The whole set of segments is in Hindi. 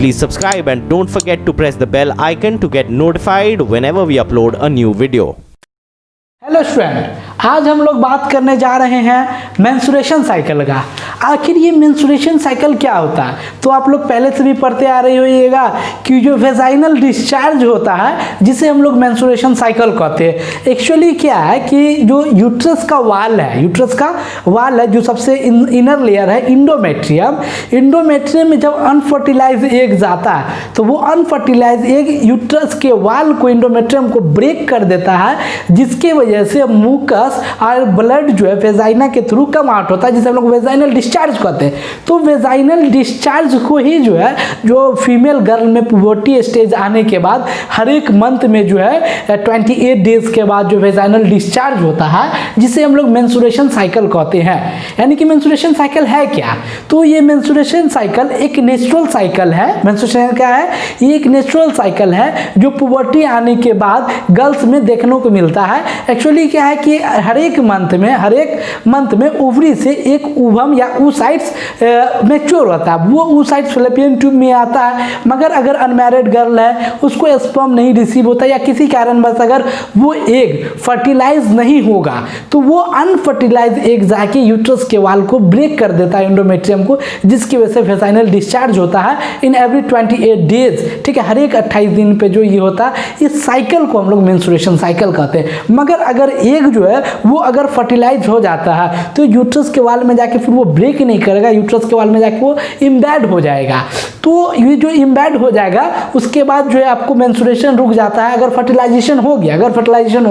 Please subscribe and don't forget to press the bell icon to get notified whenever we upload a new video. Hello student, आज हम लोग बात करने जा रहे हैं मेंस्ट्रुएशन साइकिल का। आखिर ये मेंस्ट्रुएशन साइकिल क्या होता है? तो आप लोग पहले से भी पढ़ते आ रहे होइएगा कि जो वेजाइनल डिस्चार्ज होता है जिसे हम लोग मेंस्ट्रुएशन साइकिल कहते हैं। एक्चुअली क्या है कि जो यूट्रस का वाल है जो सबसे इनर लेयर है इंडोमेट्रियम में जब अनफर्टिलाइज एग जाता है तो वो अनफर्टिलाइज एग यूट्रस के वाल को इंडोमेट्रियम को ब्रेक कर देता है, जिसके वजह से मुकस और ब्लड जो है वेजाइना के थ्रू कम आउट होता है, जिसे हम लोग वेजाइनल डिस्चार्ज कहते हैं। तो वेजाइनल डिस्चार्ज को ही जो है जो फीमेल गर्ल में पुबर्टी स्टेज आने के बाद हर एक मंथ में जो है 28 डेज के बाद जो वेजाइनल डिस्चार्ज होता है जिसे हम लोग मेंस्ट्रुएशन साइकिल कहते हैं। यानी कि मेंस्ट्रुएशन साइकिल है क्या? तो ये मेंस्ट्रुएशन साइकिल एक नेचुरल साइकिल है। मेंस्ट्रुएशन क्या है? ये एक नेचुरल साइकिल है जो पुबर्टी आने के बाद गर्ल्स में देखने को मिलता है। एक्चुअली क्या है कि हर एक मंथ में ओवरी से एक ओवम या oocytes मैच्योर होता है। वो oocytes फैलोपियन ट्यूब में आता है, मगर अगर अनमैरिड गर्ल है उसको स्पर्म नहीं रिसीव होता या किसी कारणवश अगर वो एग फर्टिलाइज नहीं होगा तो वो अनफर्टिलाइज एग जाके यूट्रस के वाल को ब्रेक कर देता है इंडोमेट्रियम को, जिसकी वजह से वेजाइनल डिस्चार्ज होता है इन एवरी 28 डेज। ठीक है, हर एक 28 दिन पे जो ये होता है इस साइकिल को हम लोग मेंस्ट्रुएशन साइकिल कहते हैं। मगर अगर एग जो है वो अगर फर्टिलाइज हो जाता है तो यूट्रस के वाल में जाके फिर वो ब्रेक नहीं करेगा, यूट्रस के वाल में जाके वो इम्बेड हो जाएगा। तो ये जो इम्बेड हो जाएगा उसके बाद जो है आपको मेंस्ट्रुएशन रुक जाता है। अगर फर्टिलाइजेशन हो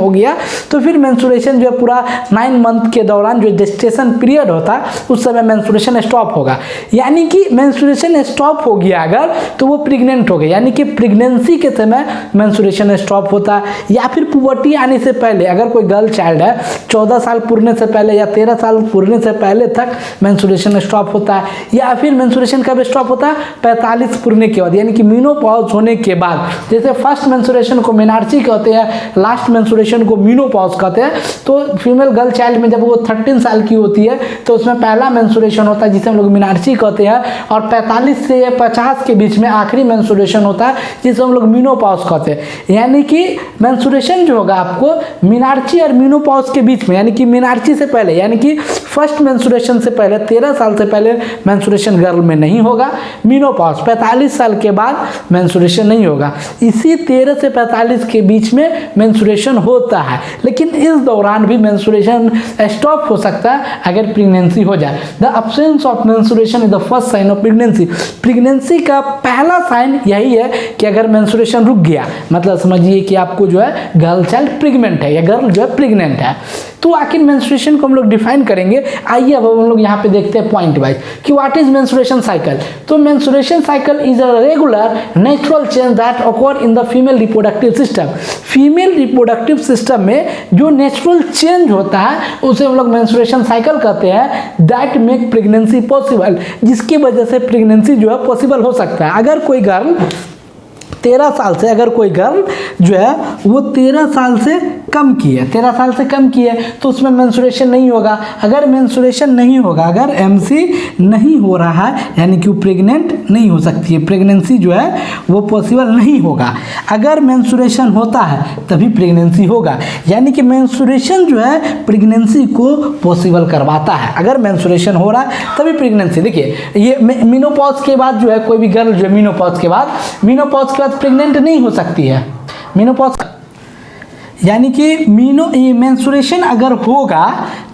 गया तो फिर मेंस्ट्रुएशन जो है पूरा 9 मंथ के दौरान जो जेस्टेशन पीरियड होता है उस समय मेंस्ट्रुएशन स्टॉप होगा। यानी कि मेंस्ट्रुएशन स्टॉप हो गया अगर तो वो प्रेग्नेंट हो गई, यानी कि प्रेगनेंसी के समय मेंस्ट्रुएशन स्टॉप होता है। या फिर पुबर्टी आने से पहले अगर कोई गर्ल चाइल्ड है 14 साल पूरने से पहले या 13 साल पूरने से पहले तक मेंस्ट्रुएशन स्टॉप होता है। या फिर मेंस्ट्रुएशन कब स्टॉप होता है? 45 पूरने के बाद, यानी कि मेनोपॉज होने के बाद। जैसे फर्स्ट मेंस्ट्रुएशन को मेनार्ची कहते हैं, लास्ट मेंस्ट्रुएशन को मेनोपॉज कहते हैं। तो फीमेल गर्ल चाइल्ड में जब वो 13 साल की होती है तो उसमें पहला मेंस्ट्रुएशन होता है जिसे हम लोग मेनार्ची कहते हैं, और 45 से 50 के बीच में आखिरी मेंस्ट्रुएशन होता है जिसे हम लोग मेनोपॉज कहते हैं। यानी कि मेंस्ट्रुएशन जो होगा आपको मेनार्ची और मेनोपॉज के बीच में, यानी कि मेनार्ची से पहले यानी कि फर्स्ट मेंस्ट्रुएशन से पहले 13 साल से पहले मेंस्ट्रुएशन गर्ल में नहीं होगा। मेनोपॉज 45 साल के बाद मेंस्ट्रुएशन नहीं होगा। इसी 13 से 45 के बीच में मेंस्ट्रुएशन होता है, लेकिन इस दौरान भी मेंस्ट्रुएशन स्टॉप हो सकता है अगर प्रेगनेंसी हो जाए। The absence of menstruation is the first sign of pregnancy. Pregnancy का पहला साइन यही है कि अगर मेंस्ट्रुएशन रुक गया, मतलब समझिए कि आपको जो है गर्ल चाइल्ड प्रेग्नेंट है या गर्ल जो है प्रेग्नेंट है। तो आखिर मेंस्ट्रुएशन को हम लोग डिफाइन करेंगे। आइए अब हम लोग यहाँ पे देखते हैं पॉइंट वाइज कि व्हाट इज मेंस्ट्रुएशन साइकिल। तो menstruation cycle is a regular natural change that occur in the female reproductive system. Female reproductive system में जो नेचुरल चेंज होता है उसे हम लोग मेंस्ट्रुएशन साइकिल कहते हैं, दैट मेक प्रेगनेंसी पॉसिबल, जिसकी वजह से प्रेगनेंसी जो है पॉसिबल हो सकता है। अगर कोई गर्ल 13 साल से अगर कोई गर्ल जो है वो 13 साल से कम की है तो उसमें मेंस्ट्रुएशन नहीं होगा। अगर मेंस्ट्रुएशन नहीं होगा, अगर एमसी नहीं हो रहा है, यानी कि वो प्रेग्नेंट नहीं हो सकती है, प्रेगनेंसी जो है वो पॉसिबल नहीं होगा। अगर मेंस्ट्रुएशन होता है तभी प्रेगनेंसी होगा, यानी कि मेंस्ट्रुएशन जो है प्रेगनेंसी को पॉसिबल करवाता है। अगर मेंस्ट्रुएशन हो रहा है तभी प्रेगनेंसी। देखिए ये मेनोपॉज के बाद जो है कोई भी गर्ल जो है मेनोपॉज के बाद प्रेग्नेंट नहीं हो सकती है। मेनोपॉज यानी कि मेंस्ट्रुएशन अगर होगा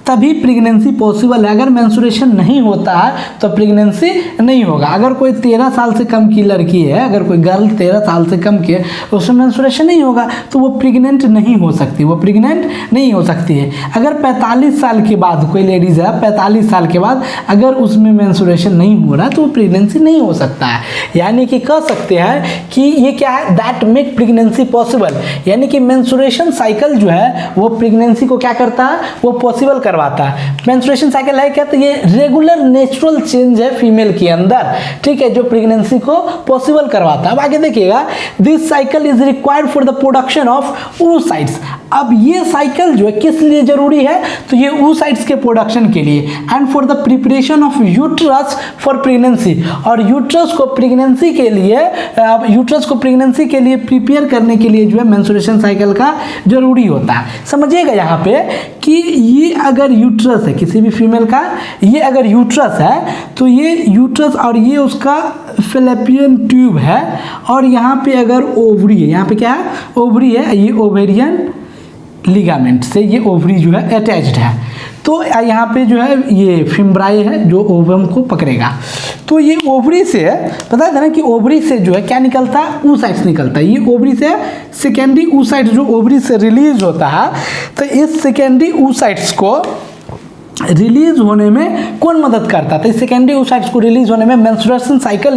तभी प्रेगनेंसी पॉसिबल है। अगर मेंस्ट्रुएशन नहीं होता है तो प्रेगनेंसी नहीं होगा। अगर कोई 13 साल से कम की लड़की है, अगर कोई गर्ल 13 साल से कम की है उसमें मेंस्ट्रुएशन नहीं होगा तो वो प्रेग्नेंट नहीं हो सकती, है। अगर 45 साल के बाद कोई लेडीज़ है 45 साल के बाद अगर उसमें मेंस्ट्रुएशन नहीं हो रहा तो वो प्रेगनेंसी नहीं हो सकता है। यानी कि कह सकते हैं कि ये क्या है, दैट मेक प्रेगनेंसी पॉसिबल। यानी कि मेंस्ट्रुएशन साइकिल जो है वो प्रेगनेंसी को क्या करता है, वो पॉसिबल करवाता है। मेंस्ट्रुएशन साइकिल है क्या, तो ये रेगुलर नेचुरल चेंज है फीमेल के अंदर, ठीक है, जो प्रेगनेंसी को पॉसिबल करवाता है। अब आगे देखिएगा, this cycle is required for the production of oocytes। अब ये साइकिल जो है किस लिए जरूरी है, तो ये oocytes के प्रोडक्शन के लिए and for the preparation of uterus for pregnancy, और यूट्रस को प्रेगनेंसी के लिए प्रिपेयर करने के लिए जो है मेंस्ट्रुएशन साइकिल का जरूरी होता है। समझिएगा यहाँ पे कि ये अगर यूट्रस है किसी भी फीमेल का, ये अगर यूट्रस है तो ये यूट्रस और ये उसका फैलोपियन ट्यूब है, और यहाँ पे अगर ओवरी है, यहाँ पे क्या है, ओवरी है, ये ओवेरियन लिगामेंट से ये ओवरी जो है अटैच्ड है, तो यहाँ पे जो है ये फिम्ब्राई है जो ओवम को पकड़ेगा। तो ये ओवरी से पता है ना कि ओवरी से जो है क्या निकलता है, oocytes निकलता है। ये ओवरी से सेकेंडरी oocytes जो ओवरी से रिलीज होता है, तो इस सेकेंडरी oocytes को रिलीज होने में कौन मदद करता है, तो सेकेंडरी oocytes को रिलीज होने में मेंस्ट्रुएशन साइकिल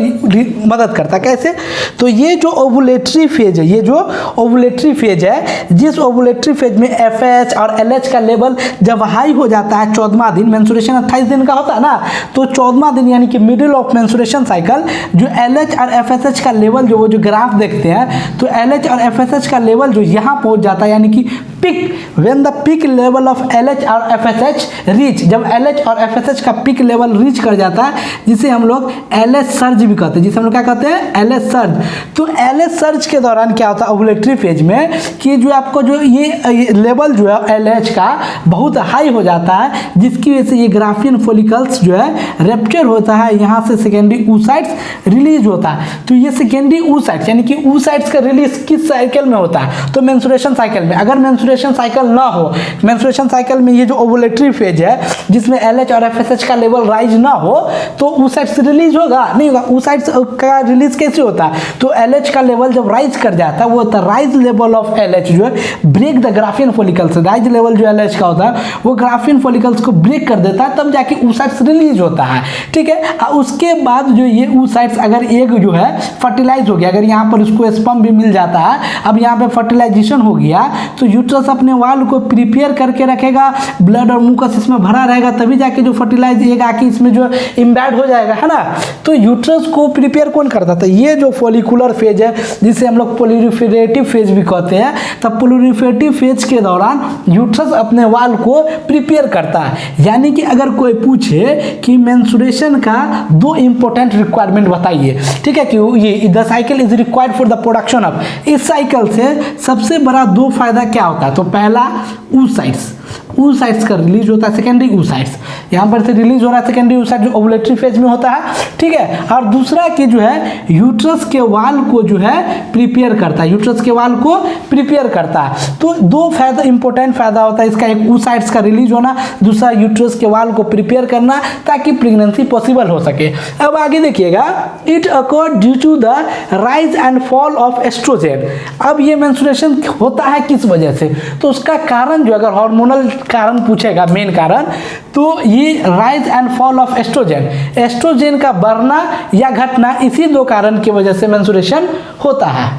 मदद करता है। कैसे, तो ये जो ओवुलेटरी फेज है, ये जो ओवुलेटरी फेज है, जिस ओवुलेटरी फेज में FH और LH का लेवल जब हाई हो जाता है 14वां दिन, मेंस्ट्रुएशन 28 दिन का होता है ना, तो 14वां दिन यानी कि मिडिल ऑफ मेंस्ट्रुएशन साइकिल, जो LH और FSH का लेवल जो वो जो ग्राफ देखते हैं, तो LH और FSH का लेवल जो यहाँ पहुँच जाता है यानी कि peak, when the peak level of LH और FSH रीच, जब LH और FSH का पिक लेवल रीच कर जाता है, जिसे हम लोग LH सर्ज भी कहते हैं, जिसे हम लोग क्या कहते हैं, LH सर्ज। तो LH सर्ज के दौरान क्या होता है ओवुलेटरी फेज में, कि जो आपको जो ये लेवल जो है LH का बहुत हाई हो जाता है, जिसकी वजह से ये ग्राफियन फॉलिकल्स जो है रेप्चर होता है, यहाँ से सेकेंडरी oocytes रिलीज होता है। तो ये सेकेंडरी oocytes यानी कि oocytes का रिलीज किस साइकिल में होता है, तो मेंस्ट्रुएशन साइकिल में। अगर मेंस्ट्रुएशन साइकिल ना हो, मेंस्ट्रुएशन साइकिल में ये जो ओवुलेटरी फेज है जिसमें LH और FSH का लेवल राइज ना हो, तो oocytes रिलीज होगा नहीं होगा। oocytes का रिलीज कैसे होता है, तो LH का लेवल जब राइज कर जाता है, वो होता है राइज लेवल ऑफ LH जो है break the Graafian follicles, rise level जो LH का होता है वो ग्राफियन फॉलिकल्स को ब्रेक कर देता है, तब जाके oocytes रिलीज होता है। ठीक है, उसके बाद जो ये oocytes अगर एग जो है फर्टिलाइज हो गया, अगर यहाँ पर उसको स्पर्म भी मिल जाता है, अब यहाँ पे फर्टिलाइजेशन हो गया, तो यूट्रस अपने वाल को प्रिपेयर करके रखेगा, ब्लड और मुकस इसमें भरा रहेगा, तभी जाके जो फर्टिलाइज एग आके इसमें जो इम्बैड हो जाएगा, है ना। तो यूट्रस को प्रिपेयर कौन करता था, ये जो फॉलिकुलर फेज है जिसे हम लोग प्रोलिफरेटिव फेज भी कहते हैं, तब प्रोलिफरेटिव फेज के दौरान यूट्रस अपने वाल को प्रिपेयर करता है। यानी कि अगर कोई पूछे कि मेंस्ट्रुएशन का 2 इंपॉर्टेंट रिक्वायरमेंट बताइए, ठीक है, कि ये the cycle is required for the production of, इस साइकिल से सबसे बड़ा 2 फायदा क्या होता है, तो पहला oocytes का रिलीज होता है, सेकेंडरी oocytes यहाँ पर से रिलीज हो रहा है, सेकेंडरी oocytes जो ओवुलेटरी फेज में होता है, ठीक है। और दूसरा कि जो है यूट्रस के वाल को जो है प्रिपेयर करता है, यूट्रस के वाल को प्रिपेयर करता है। तो 2 फायदा इंपॉर्टेंट फायदा होता है इसका, एक oocytes का रिलीज होना, दूसरा यूट्रस के वाल को प्रिपेयर करना, ताकि प्रेगनेंसी पॉसिबल हो सके। अब आगे देखिएगा, it occurred due to the rise and fall of estrogen. अब ये मेंस्ट्रुएशन होता है किस वजह से, तो उसका कारण जो अगर हार्मोनल कारण पूछेगा मेन कारण, तो ये rise and fall of estrogen, estrogen का बढ़ना या घटना, इसी 2 कारण की वजह से मेंस्ट्रुएशन होता है।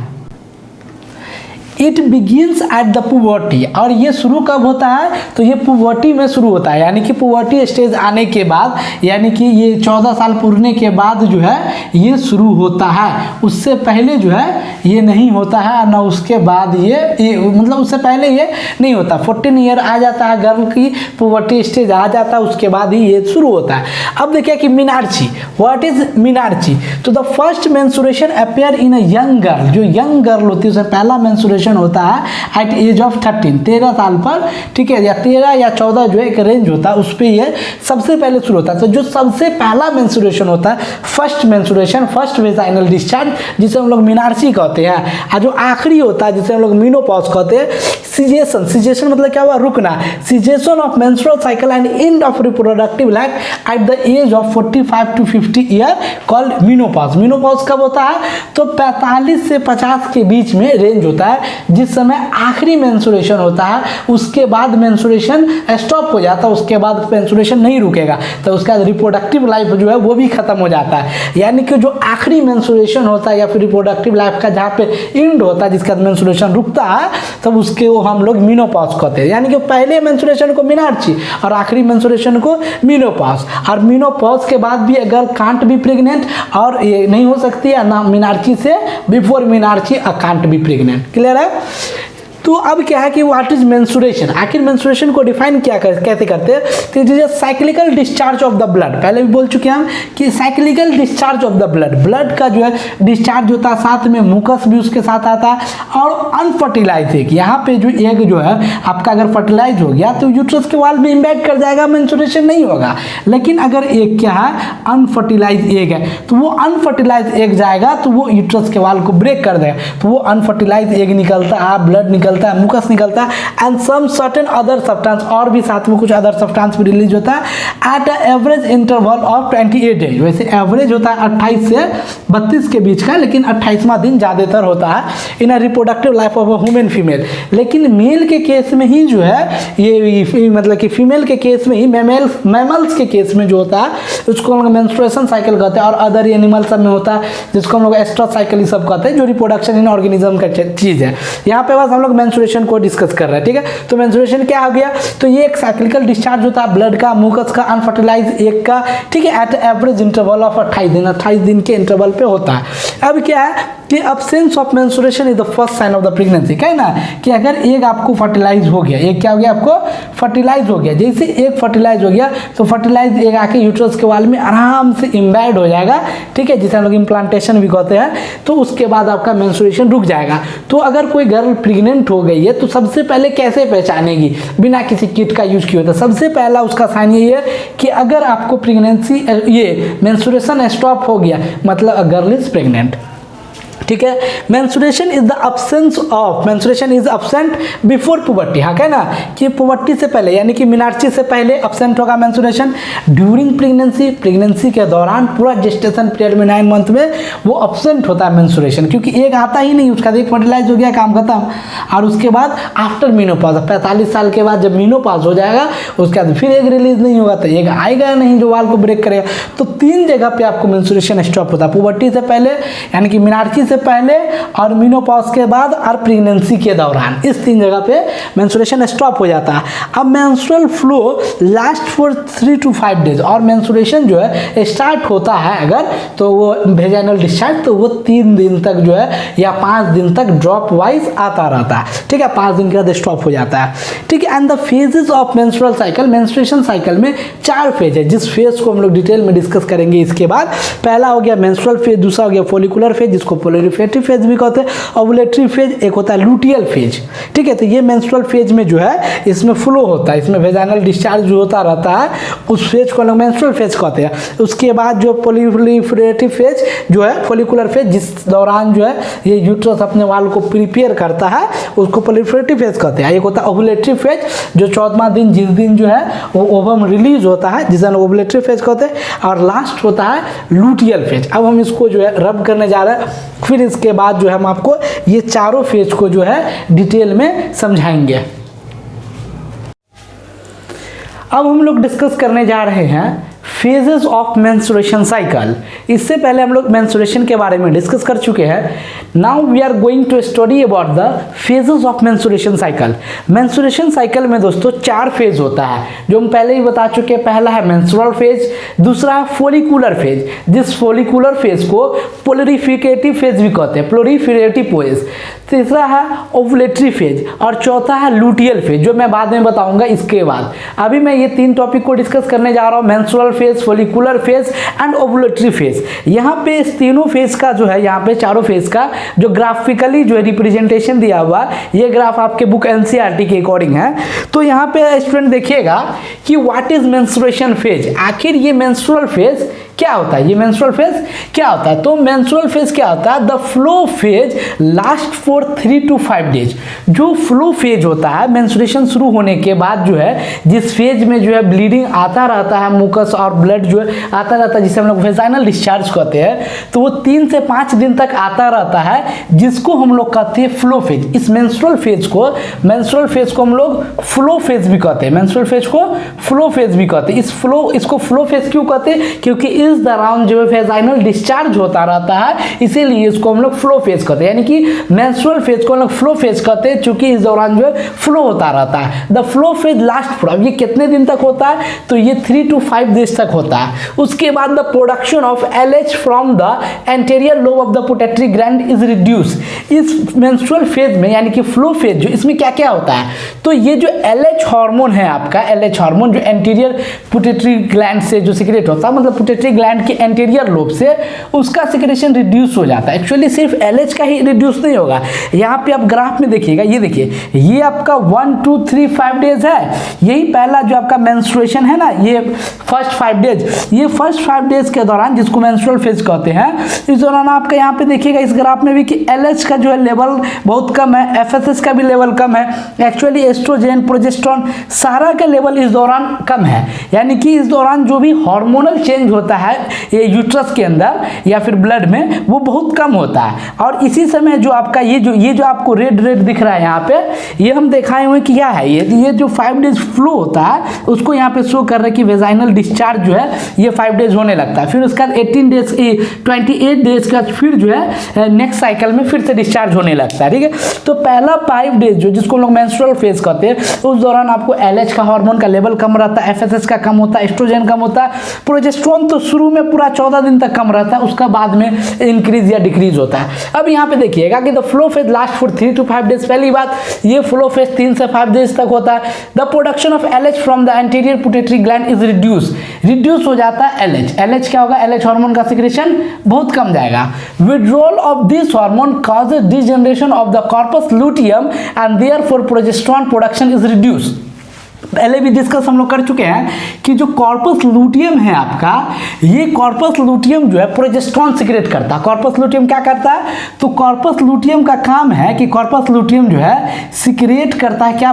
It begins at the puberty, और ये शुरू कब होता है, तो ये पुबर्टी में शुरू होता है, यानी कि पुबर्टी स्टेज आने के बाद, यानी कि ये 14 साल पूरने के बाद जो है ये शुरू होता है, उससे पहले जो है ये नहीं होता है, ना उसके बाद ये मतलब उससे पहले ये नहीं होता। 14 ईयर आ जाता है गर्ल की पुबर्टी स्टेज आ जाता है, उसके बाद ही ये शुरू होता है। अब देखिए कि मिनार्ची, व्हाट इज मिनार्ची, तो the first menstruation appear in a young girl, जो यंग गर्ल होती है उसमें पहला मेंस्ट्रुएशन होता है एट एज ऑफ 13 साल पर, ठीक है, या 13 या 14 जो है एक रेंज होता है, उस पर ये सबसे पहले शुरू होता है। तो जो सबसे पहला मेंस्ट्रुएशन होता है, first menstruation, first vaginal discharge, जिसे हम लोग मिनार्ची कहते हैं, और जो आखिरी होता है जिसे हम लोग मेनोपॉज कहते हैं, सीजेशन, सीजेशन मतलब क्या हुआ, रुकना, cessation of menstrual cycle and end of reproductive life at the age of 45 to 50 year called menopause. Menopause कब होता है, तो 45 से 50 के बीच में रेंज होता है, जिस समय आखिरी मेंस्ट्रुएशन होता है, उसके बाद मेंस्ट्रुएशन स्टॉप हो जाता है, उसके बाद मेंस्ट्रुएशन नहीं रुकेगा, तो उसके बाद रिप्रोडक्टिव लाइफ जो है वो भी खत्म हो जाता है। यानी कि जो आखिरी मेंस्ट्रुएशन होता है या फिर रिप्रोडक्टिव लाइफ का जहाँ पे एंड होता है, जिसका मेंस्ट्रुएशन रुकता है, तब उसके वो हम लोग मेनोपॉज कहते हैं। यानी कि पहले मेंस्ट्रुएशन को मिनार्ची और आखिरी मेंस्ट्रुएशन को मेनोपॉज, और मेनोपॉज के बाद भी गर्ल कांट बी प्रेग्नेंट, और ये नहीं हो सकती है ना मिनार्ची से, before menarche can't be pregnant. Clear है। तो अब क्या है कि व्हाट इज मेंस्ट्रुएशन, आखिर मेंस्ट्रुएशन को डिफाइन कैसे करते हैं, तो it is a cyclical discharge of the blood. पहले भी बोल चुके हैं हम कि cyclical discharge of the blood, blood का जो है डिस्चार्ज होता है, साथ में मुकस भी उसके साथ आता है। और अनफर्टिलाइज एग, यहाँ पे जो एग जो है आपका अगर फर्टिलाइज हो गया तो यूट्रस के वाल में इम्बैक्ट कर जाएगा, मेंस्ट्रुएशन नहीं होगा। लेकिन अगर एग क्या है, अनफर्टिलाइज एग है, तो वो अनफर्टिलाइज एग जाएगा तो वो यूट्रस के वाल को ब्रेक कर देगा, तो वो अनफर्टिलाइज एग निकलता है, ब्लड निकलता है, मुकस निकलता है and some certain other substance, और भी साथ में कुछ अदर सब्सटेंस भी रिलीज होता है at average interval of 28 days. वैसे एवरेज होता है 28 से 32 के बीच का, लेकिन 28वां दिन ज़्यादातर होता है in a reproductive life of a human female. लेकिन मेल के केस में ही जो है ये मतलब कि फीमेल के केस में ही, मैमल्स के केस में जो होता है उसको हम लोग मेंस्ट्रुएशन साइकिल कहते हैं, और अदर एनिमल सब में होता है जिसको हम लोग एस्ट्रा साइकिल ही सब कहते हैं, जो रिप्रोडक्शन इन ऑर्गेनिज्म का चीज़ है। यहाँ पे बस हम लोग मेंस्ट्रुएशन को डिस्कस कर रहे हैं, ठीक है। तो मेंस्ट्रुएशन क्या हो गया, तो ये एक साइक्लिकल डिस्चार्ज होता है ब्लड का, मुकस का, अनफर्टिलाइज एग का, ठीक है, एट एवरेज इंटरवल ऑफ 28 दिन के इंटरवल पे होता है। अब क्या है कि absence of menstruation is the first sign of the pregnancy, क्या है ना कि अगर एग आपको फर्टिलाइज हो गया, एग क्या हो गया, आपको फर्टिलाइज हो गया, जैसे एग फर्टिलाइज हो गया तो फर्टिलाइज एग आके यूट्रस के वाल में आराम से इम्बैड हो जाएगा, ठीक है, जिसे हम लोग इम्प्लांटेशन भी कहते हैं। तो उसके बाद आपका मेंस्ट्रुएशन रुक जाएगा। तो अगर कोई गर्ल प्रेग्नेंट हो गई है तो सबसे पहले कैसे पहचानेगी बिना किसी किट का यूज किए? तो सबसे पहला उसका साइन ये है कि अगर आपको प्रेगनेंसी ये मेंस्ट्रुएशन स्टॉप हो गया, मतलब गर्ल इज प्रेग्नेंट, ठीक है। Menstruation is the absence of, menstruation is absent before puberty, हाँ क्या ना कि पुबर्टी से पहले यानी कि मिनार्ची से पहले अब्सेंट होगा मेंस्ट्रुएशन। ड्यूरिंग प्रेगनेंसी, प्रेगनेंसी के दौरान पूरा जेस्टेशन पीरियड में 9 मंथ में वो अब्सेंट होता है मेंस्ट्रुएशन, क्योंकि एक आता ही नहीं, उसका एक फर्टिलाइज हो गया, काम खत्म। और उसके बाद आफ्टर मीनोपॉज, 45 साल के बाद जब मीनोपॉज हो जाएगा उसके बाद फिर एक रिलीज नहीं होगा, तो एक आएगा नहीं जो वाल को ब्रेक करेगा। तो 3 जगह पे आपको मेंस्ट्रुएशन स्टॉप होता है, पुबर्टी से पहले यानी कि मिनार्ची से पहले, और मीनोपॉज के बाद, और प्रेगनेंसी के दौरान। इस 3 जगह पे मेंस्ट्रुएशन स्टॉप हो जाता है। अब menstrual flow last for 3 to 5 days, और मेंस्ट्रुएशन जो है स्टार्ट होता है अगर तो वो वेजाइनल डिस्चार्ज, तो वो 3 दिन तक जो है या 5 दिन तक ड्रॉप वाइज आता रहता है, ठीक है, 5 दिन के बाद स्टॉप हो जाता है, ठीक है। And the phases of menstrual cycle, menstruation cycle में 4 फेज है, जिस फेज को हम लोग डिटेल में डिस्कस करेंगे इसके बाद। पहला हो गया मेंस्ट्रुअल फेज, दूसरा हो गया फोलिकुलर फेज जिसको पोलिफेटिव फेज भी कहते हैं, ओवुलेटरी फेज, एक होता है लूटियल फेज, ठीक है। तो ये मेंस्ट्रुअल फेज में जो है इसमें फ्लो होता है, इसमें वेजाइनल डिस्चार्ज जो होता रहता है, उस फेज को लोग मेंस्ट्रुअल फेज कहते हैं। उसके बाद जो पोलिफेटिव फेज जो है, फोलिकुलर फेज, जिस दौरान जो है ये यूट्रस अपने वाल को प्रिपेयर करता है, उसको पोलिफेटिव फेज कहते हैं। एक होता है ओवुलेटरी फेज, जो 14वां दिन जिस दिन जो है वो ओवम रिलीज होता है, जिसे हम ओवुलेटरी फेज कहते हैं। और लास्ट होता है लूटियल फेज। अब हम इसको जो है रब करने जा रहे हैं, फिर इसके बाद जो है हम आपको ये चारों फेज को जो है डिटेल में समझाएंगे। अब हम लोग डिस्कस करने जा रहे हैं फेजेस ऑफ मेंस्ट्रुएशन साइकिल। इससे पहले हम लोग मेंस्ट्रुएशन के बारे में डिस्कस कर चुके हैं। Now we are going to study about the phases of menstruation cycle. Menstruation cycle में दोस्तों 4 फेज होता है, जो हम पहले ही बता चुके हैं। पहला है मेंस्ट्रुअल फेज, दूसरा है फोलिकुलर फेज, जिस फोलिकुलर फेज को प्लोरिफिकेटिव फेज भी कहते हैं, प्लोरिफेरेटिव फेज। तीसरा है ओवुलेटरी फेज, और चौथा है लूटियल फेज, जो मैं बाद में बताऊंगा इसके बाद। अभी मैं ये 3 टॉपिक को डिस्कस करने जा रहा हूँ, menstrual phase, follicular phase and ovulatory phase. यहाँ पे इस तीनों फेज का जो है, यहाँ पे चारों फेज का जो ग्राफिकली जो है रिप्रेजेंटेशन दिया हुआ, ये ग्राफ आपके बुक एनसीईआरटी के अकॉर्डिंग है। तो यहाँ पे स्टूडेंट देखिएगा कि व्हाट इज मेंस्ट्रुएशन फेज, आखिर ये मेंस्ट्रुअल फेज क्या होता है, ये मेंस्ट्रुअल फेज क्या होता है। तो मेंस्ट्रुअल फेज क्या होता है, the flow phase last for 3 to 5 days. जो फ्लो फेज होता है मेंस्ट्रुएशन शुरू होने के बाद जो है, जिस फेज में जो है ब्लीडिंग आता रहता है, मुकस और ब्लड जो है आता रहता है, जिसे हम लोग वेजाइनल डिस्चार्ज कहते हैं, तो वो 3 से 5 दिन तक आता रहता है, जिसको हम लोग कहते हैं फ्लो फेज। इस मेंस्ट्रुअल फेज को हम लोग फ्लो फेज भी कहते हैं, मेंस्ट्रुअल फेज को फ्लो फेज भी कहते हैं। इसको फ्लो फेज क्यों कहते हैं, क्योंकि इस दौरान जो है वेजाइनल डिस्चार्ज होता रहता है, इसीलिए इसको हम लोग फ्लो फेज कहते हैं, यानी कि मेंस्ट्रुअल फेज को हम लोग फ्लो फेज कहते हैं, चूंकि इस दौरान जो है फ्लो होता रहता है। The flow phase last for, अब ये कितने दिन तक होता है, तो ये 3 to 5 डेज तक होता है। उसके बाद the production of LH from the anterior lobe of the pituitary gland is reduce. इस मेंस्ट्रुअल फेज में यानी कि फ्लो फेज जो, इसमें क्या क्या होता है, तो ये जो LH हार्मोन है आपका, LH हार्मोन जो एंटीरियर पिट्यूटरी ग्लैंड से जो सिक्रेट होता है, मतलब पिट्यूटरी ग्लैंड के एंटीरियर लोब से, उसका सिक्रेशन रिड्यूस हो जाता है। एक्चुअली सिर्फ LH का ही रिड्यूस नहीं होगा, यहाँ पे आप ग्राफ में देखिएगा, ये देखिए, ये आपका 1 2 3 5 डेज है, यही पहला जो आपका मेंस्ट्रुएशन है ना, ये फर्स्ट 5 डेज, ये फर्स्ट 5 डेज के दौरान जिसको मेंस्ट्रुअल फेज कहते हैं, इस दौरान आपका यहाँ पे देखिएगा इस ग्राफ में भी कि LH का जो है लेवल बहुत कम है, FSH का भी लेवल कम है, एक्चुअली एस्ट्रोजन प्रोजेस्टेरोन सारा का लेवल इस दौरान कम है, यानी कि इस दौरान जो भी हार्मोनल चेंज होता है ये यूट्रस के अंदर या फिर ब्लड में, वो बहुत कम होता है। और इसी समय जो आपका ये जो आपको रेड दिख रहा है यहाँ पे, ये हम दिखाए हुए कि क्या है, ये जो 5 डेज फ्लो होता है उसको यहाँ पे शो कर रहे हैं कि वेजाइनल डिस्चार्ज जो है ये 5 डेज होने लगता है, फिर उसके बाद 28 डेज का फिर जो है नेक्स्ट साइकिल में फिर से डिस्चार्ज होने लगता है, ठीक है। तो पहला 5 डेज जो जिसको लोग मेंस्ट्रुअल फेज कहते हैं, उस दौरान आपको LH का हार्मोन का लेवल कम रहता है, FSH का कम होता है, एस्ट्रोजन कम होता है, प्रोजेस्टेरोन तो शुरू में पूरा 14 दिन तक कम रहता है, उसका बाद में इंक्रीज या डिक्रीज होता है। अब यहाँ पे देखिएगा कि the flow phase last for 3 to 5 days, पहली बात ये फ्लो फेज 3 से 5 डेज तक होता है। The production of LH from the anterior pituitary gland is reduce हो जाता है LH क्या होगा, LH हार्मोन का सिक्रेशन बहुत कम जाएगा। Withdrawal of this hormone causes degeneration of the corpus luteum and therefore progesterone production is reduce. पहले भी डिस्कस हम लोग कर चुके हैं कि जो कॉर्पस लूटियम है आपका, ये कॉर्पस लूटियम जो है प्रोजेस्टेरोन सिक्रेट करता है। कॉर्पस लूटियम क्या करता है, तो कॉर्पस लूटियम का काम है कि कॉर्पस लूटियम जो है सिक्रेट करता है क्या,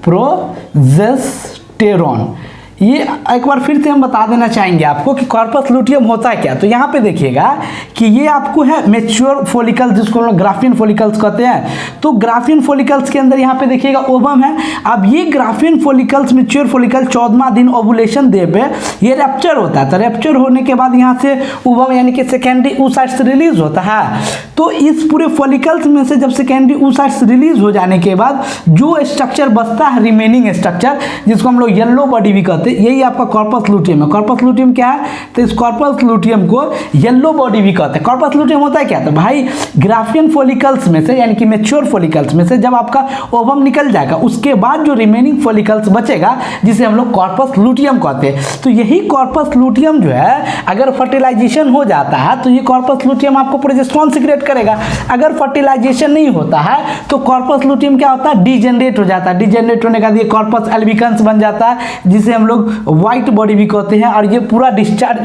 प्रोजेस्टेरोन। ये एक बार फिर से हम बता देना चाहेंगे आपको कि कॉर्पस लूटियम होता है क्या। तो यहाँ पे देखिएगा कि ये आपको है मैच्योर फॉलिकल्स, जिसको हम लोग ग्राफियन फॉलिकल्स कहते हैं। तो ग्राफियन फॉलिकल्स के अंदर यहाँ पे देखिएगा ओवम है। अब ये ग्राफियन फॉलिकल्स मैच्योर फॉलिकल 14वां दिन ओवुलेशन डे पे ये रैप्चर होता है। तो रैप्चर होने के बाद यहाँ से ओवम यानी कि सेकेंडरी oocytes से रिलीज होता है। तो इस पूरे फॉलिकल्स में से जब सेकेंडरी oocytes रिलीज हो जाने के बाद जो स्ट्रक्चर बचता है, रिमेनिंग स्ट्रक्चर, जिसको हम लोग येलो बॉडी भी कहते हैं, यही आपका कॉर्पस लूटियम है। कॉर्पस लूटियम क्या है, तो इस कॉर्पस लूटियम को येलो बॉडी भी कहते हैं। कॉर्पस लूटियम होता है क्या, तो भाई ग्राफियन फॉलिकल्स में से यानी कि मैच्योर फॉलिकल्स में से जब आपका ओवम निकल जाएगा, उसके बाद जो रिमेनिंग फॉलिकल्स बचेगा जिसे हम लोग कॉर्पस लूटियम कहते हैं। तो यही कॉर्पस लूटियम जो है अगर फर्टिलाइजेशन हो जाता है तो ये कॉर्पस लूटियम आपको प्रोजेस्टेरोन सिक्रेट करेगा। अगर फर्टिलाइजेशन नहीं होता है तो कॉर्पस लूटियम क्या होता है, डिजेनरेट हो जाता है। डिजेनरेट होने के बाद ये कॉर्पस एल्बिकन्स बन जाता है, जिसे हम लोग व्हाइट बॉडी भी कहते हैं। और ये पूरा डिस्चार्ज,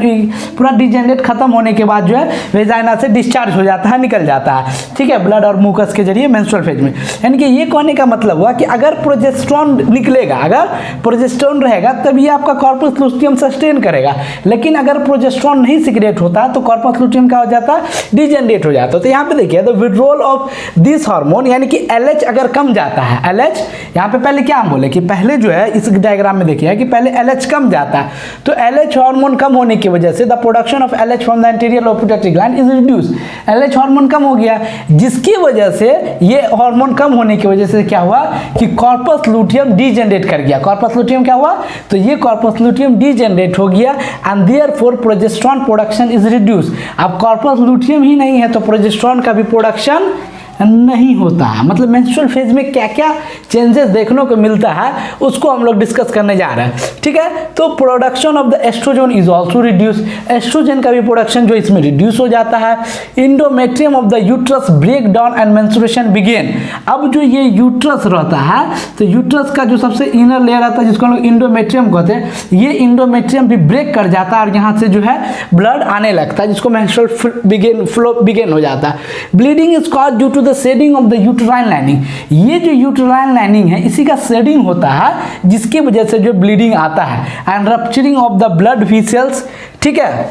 पूरा डिजेनरेट खत्म होने के बाद जो है वेजाइना से डिस्चार्ज हो जाता है, निकल जाता है, ठीक है, ब्लड और म्यूकस के जरिए मेंस्ट्रुअल फेज में। यानी कि ये कहने का मतलब हुआ कि अगर प्रोजेस्टेरोन निकलेगा, अगर प्रोजेस्टेरोन रहेगा तब ये आपका कॉर्पस लूटियम सस्टेन करेगा। लेकिन अगर प्रोजेस्टेरोन नहीं सिक्रेट होता है तो कॉर्पस लूटियम क्या हो जाता है, डिजेनरेट हो जाता है। तो यहाँ पे देखिए the withdrawal of this hormone, यानी कि LH अगर कम जाता है, LH यहाँ पे पहले क्या हम बोले कि पहले जो है इस डायग्राम में देखिए कि पहले LH कम जाता है। तो LH हार्मोन कम होने की वजह से the production of LH from the anterior lobe pituitary gland is reduce. LH hormone कम हो गया, जिसकी वजह से ये हार्मोन कम होने की वजह से क्या हुआ कि कॉर्पस लूटियम डिजेनरेट कर गया। कॉर्पस लूटियम क्या हुआ, तो ये कॉर्पस लूटियम डिजेनरेट हो गया and therefore progesterone production is reduce. अब कॉर्पस लूटियम ही नहीं है तो प्रोजेस्टेरोन का भी प्रोडक्शन नहीं होता है। मतलब मेंस्ट्रुअल फेज में क्या क्या चेंजेस देखने को मिलता है उसको हम लोग डिस्कस करने जा रहे हैं, ठीक है। तो production of the estrogen is also reduce, estrogen का भी प्रोडक्शन जो इसमें रिड्यूस हो जाता है। Endometrium of the uterus break down and menstruation begin. अब जो ये यूट्रस रहता है तो यूट्रस का जो सबसे इनर लेयर आता है जिसको हम लोग इंडोमेट्रियम कहते हैं, ये इंडोमेट्रियम भी ब्रेक कर जाता है और यहाँ से जो है ब्लड आने लगता है, जिसको मेंस्ट्रुअल फ्लो बिगिन हो जाता है। Bleeding is caused due to the shedding of the uterine lining. ये जो यूट्राइन लाइनिंग है इसी का शेडिंग होता है जिसकी वजह से जो ब्लीडिंग आता है। And rupturing of the blood vessels, ठीक है।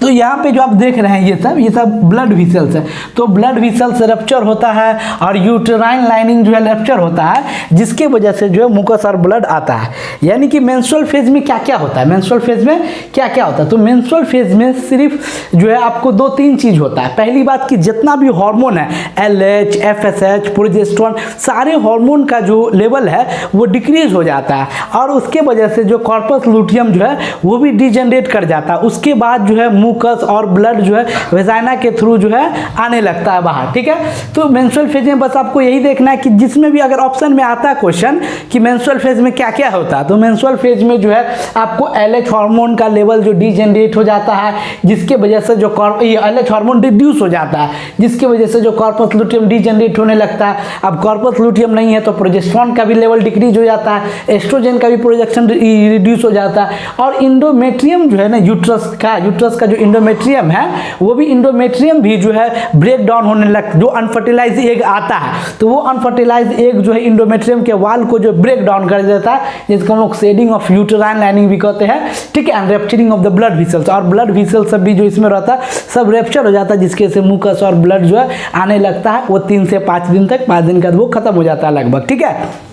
तो यहाँ पे जो आप देख रहे हैं ये सब ब्लड वेसल्स है। तो ब्लड वेसल्स रप्चर होता है और यूटेराइन लाइनिंग जो है रप्चर होता है, जिसके वजह से जो है मुकस और ब्लड आता है। यानी कि मेंस्ट्रुअल फेज में क्या क्या होता है, मेंस्ट्रुअल फेज में क्या क्या होता है। तो मेंस्ट्रुअल फेज में सिर्फ जो है आपको 2-3 चीज़ होता है। पहली बात कि जितना भी हार्मोन है LH, FSH, प्रोजेस्टेरोन, सारे हार्मोन का जो लेवल है वो डिक्रीज हो जाता है और उसके वजह से जो कॉर्पस लूटियम जो है वो भी डिजेनरेट कर जाता है। उसके बाद जो है मुकस और ब्लड जो है वेजाइना के थ्रू जो है आने लगता है बाहर। ठीक है, तो मेंस्ट्रुअल फेज में बस आपको यही देखना है कि जिसमें भी अगर ऑप्शन में आता है क्वेश्चन कि मेंस्ट्रुअल फेज में क्या क्या होता है, तो मेंस्ट्रुअल फेज में जो है आपको LH हार्मोन का लेवल जो डिजेनरेट हो जाता है, जिसके वजह से जो LH हार्मोन रिड्यूस हो जाता है, जिसकी वजह से जो कॉर्पस लूटियम डिजेनरेट होने लगता है। अब कॉर्पस लूटियम नहीं है तो प्रोजेस्टेरोन का भी लेवल डिक्रीज हो जाता है, एस्ट्रोजन का भी प्रोडक्शन रिड्यूस हो जाता है और इंडोमेट्रियम जो है ना यूट्रस का जो इंडोमेट्रियम है वो भी इंडोमेट्रियम भी जो है ब्रेक डाउन होने लगता है। जो अनफर्टिलाइज एग आता है तो वो अनफर्टिलाइज एग जो है इंडोमेट्रियम के वाल को जो ब्रेक डाउन कर देता है, जिसको हम लोग शेडिंग ऑफ यूटेराइन लाइनिंग भी कहते हैं। ठीक है, and rapturing of the blood vessels, और ब्लड वेसल्स सब भी जो इसमें रहता है सब रैप्चर हो जाता है, जिसके से मुकस और ब्लड जो है आने लगता है। वो 3 से 5 दिन तक, 5 दिन का वो खत्म हो जाता है लगभग। ठीक है,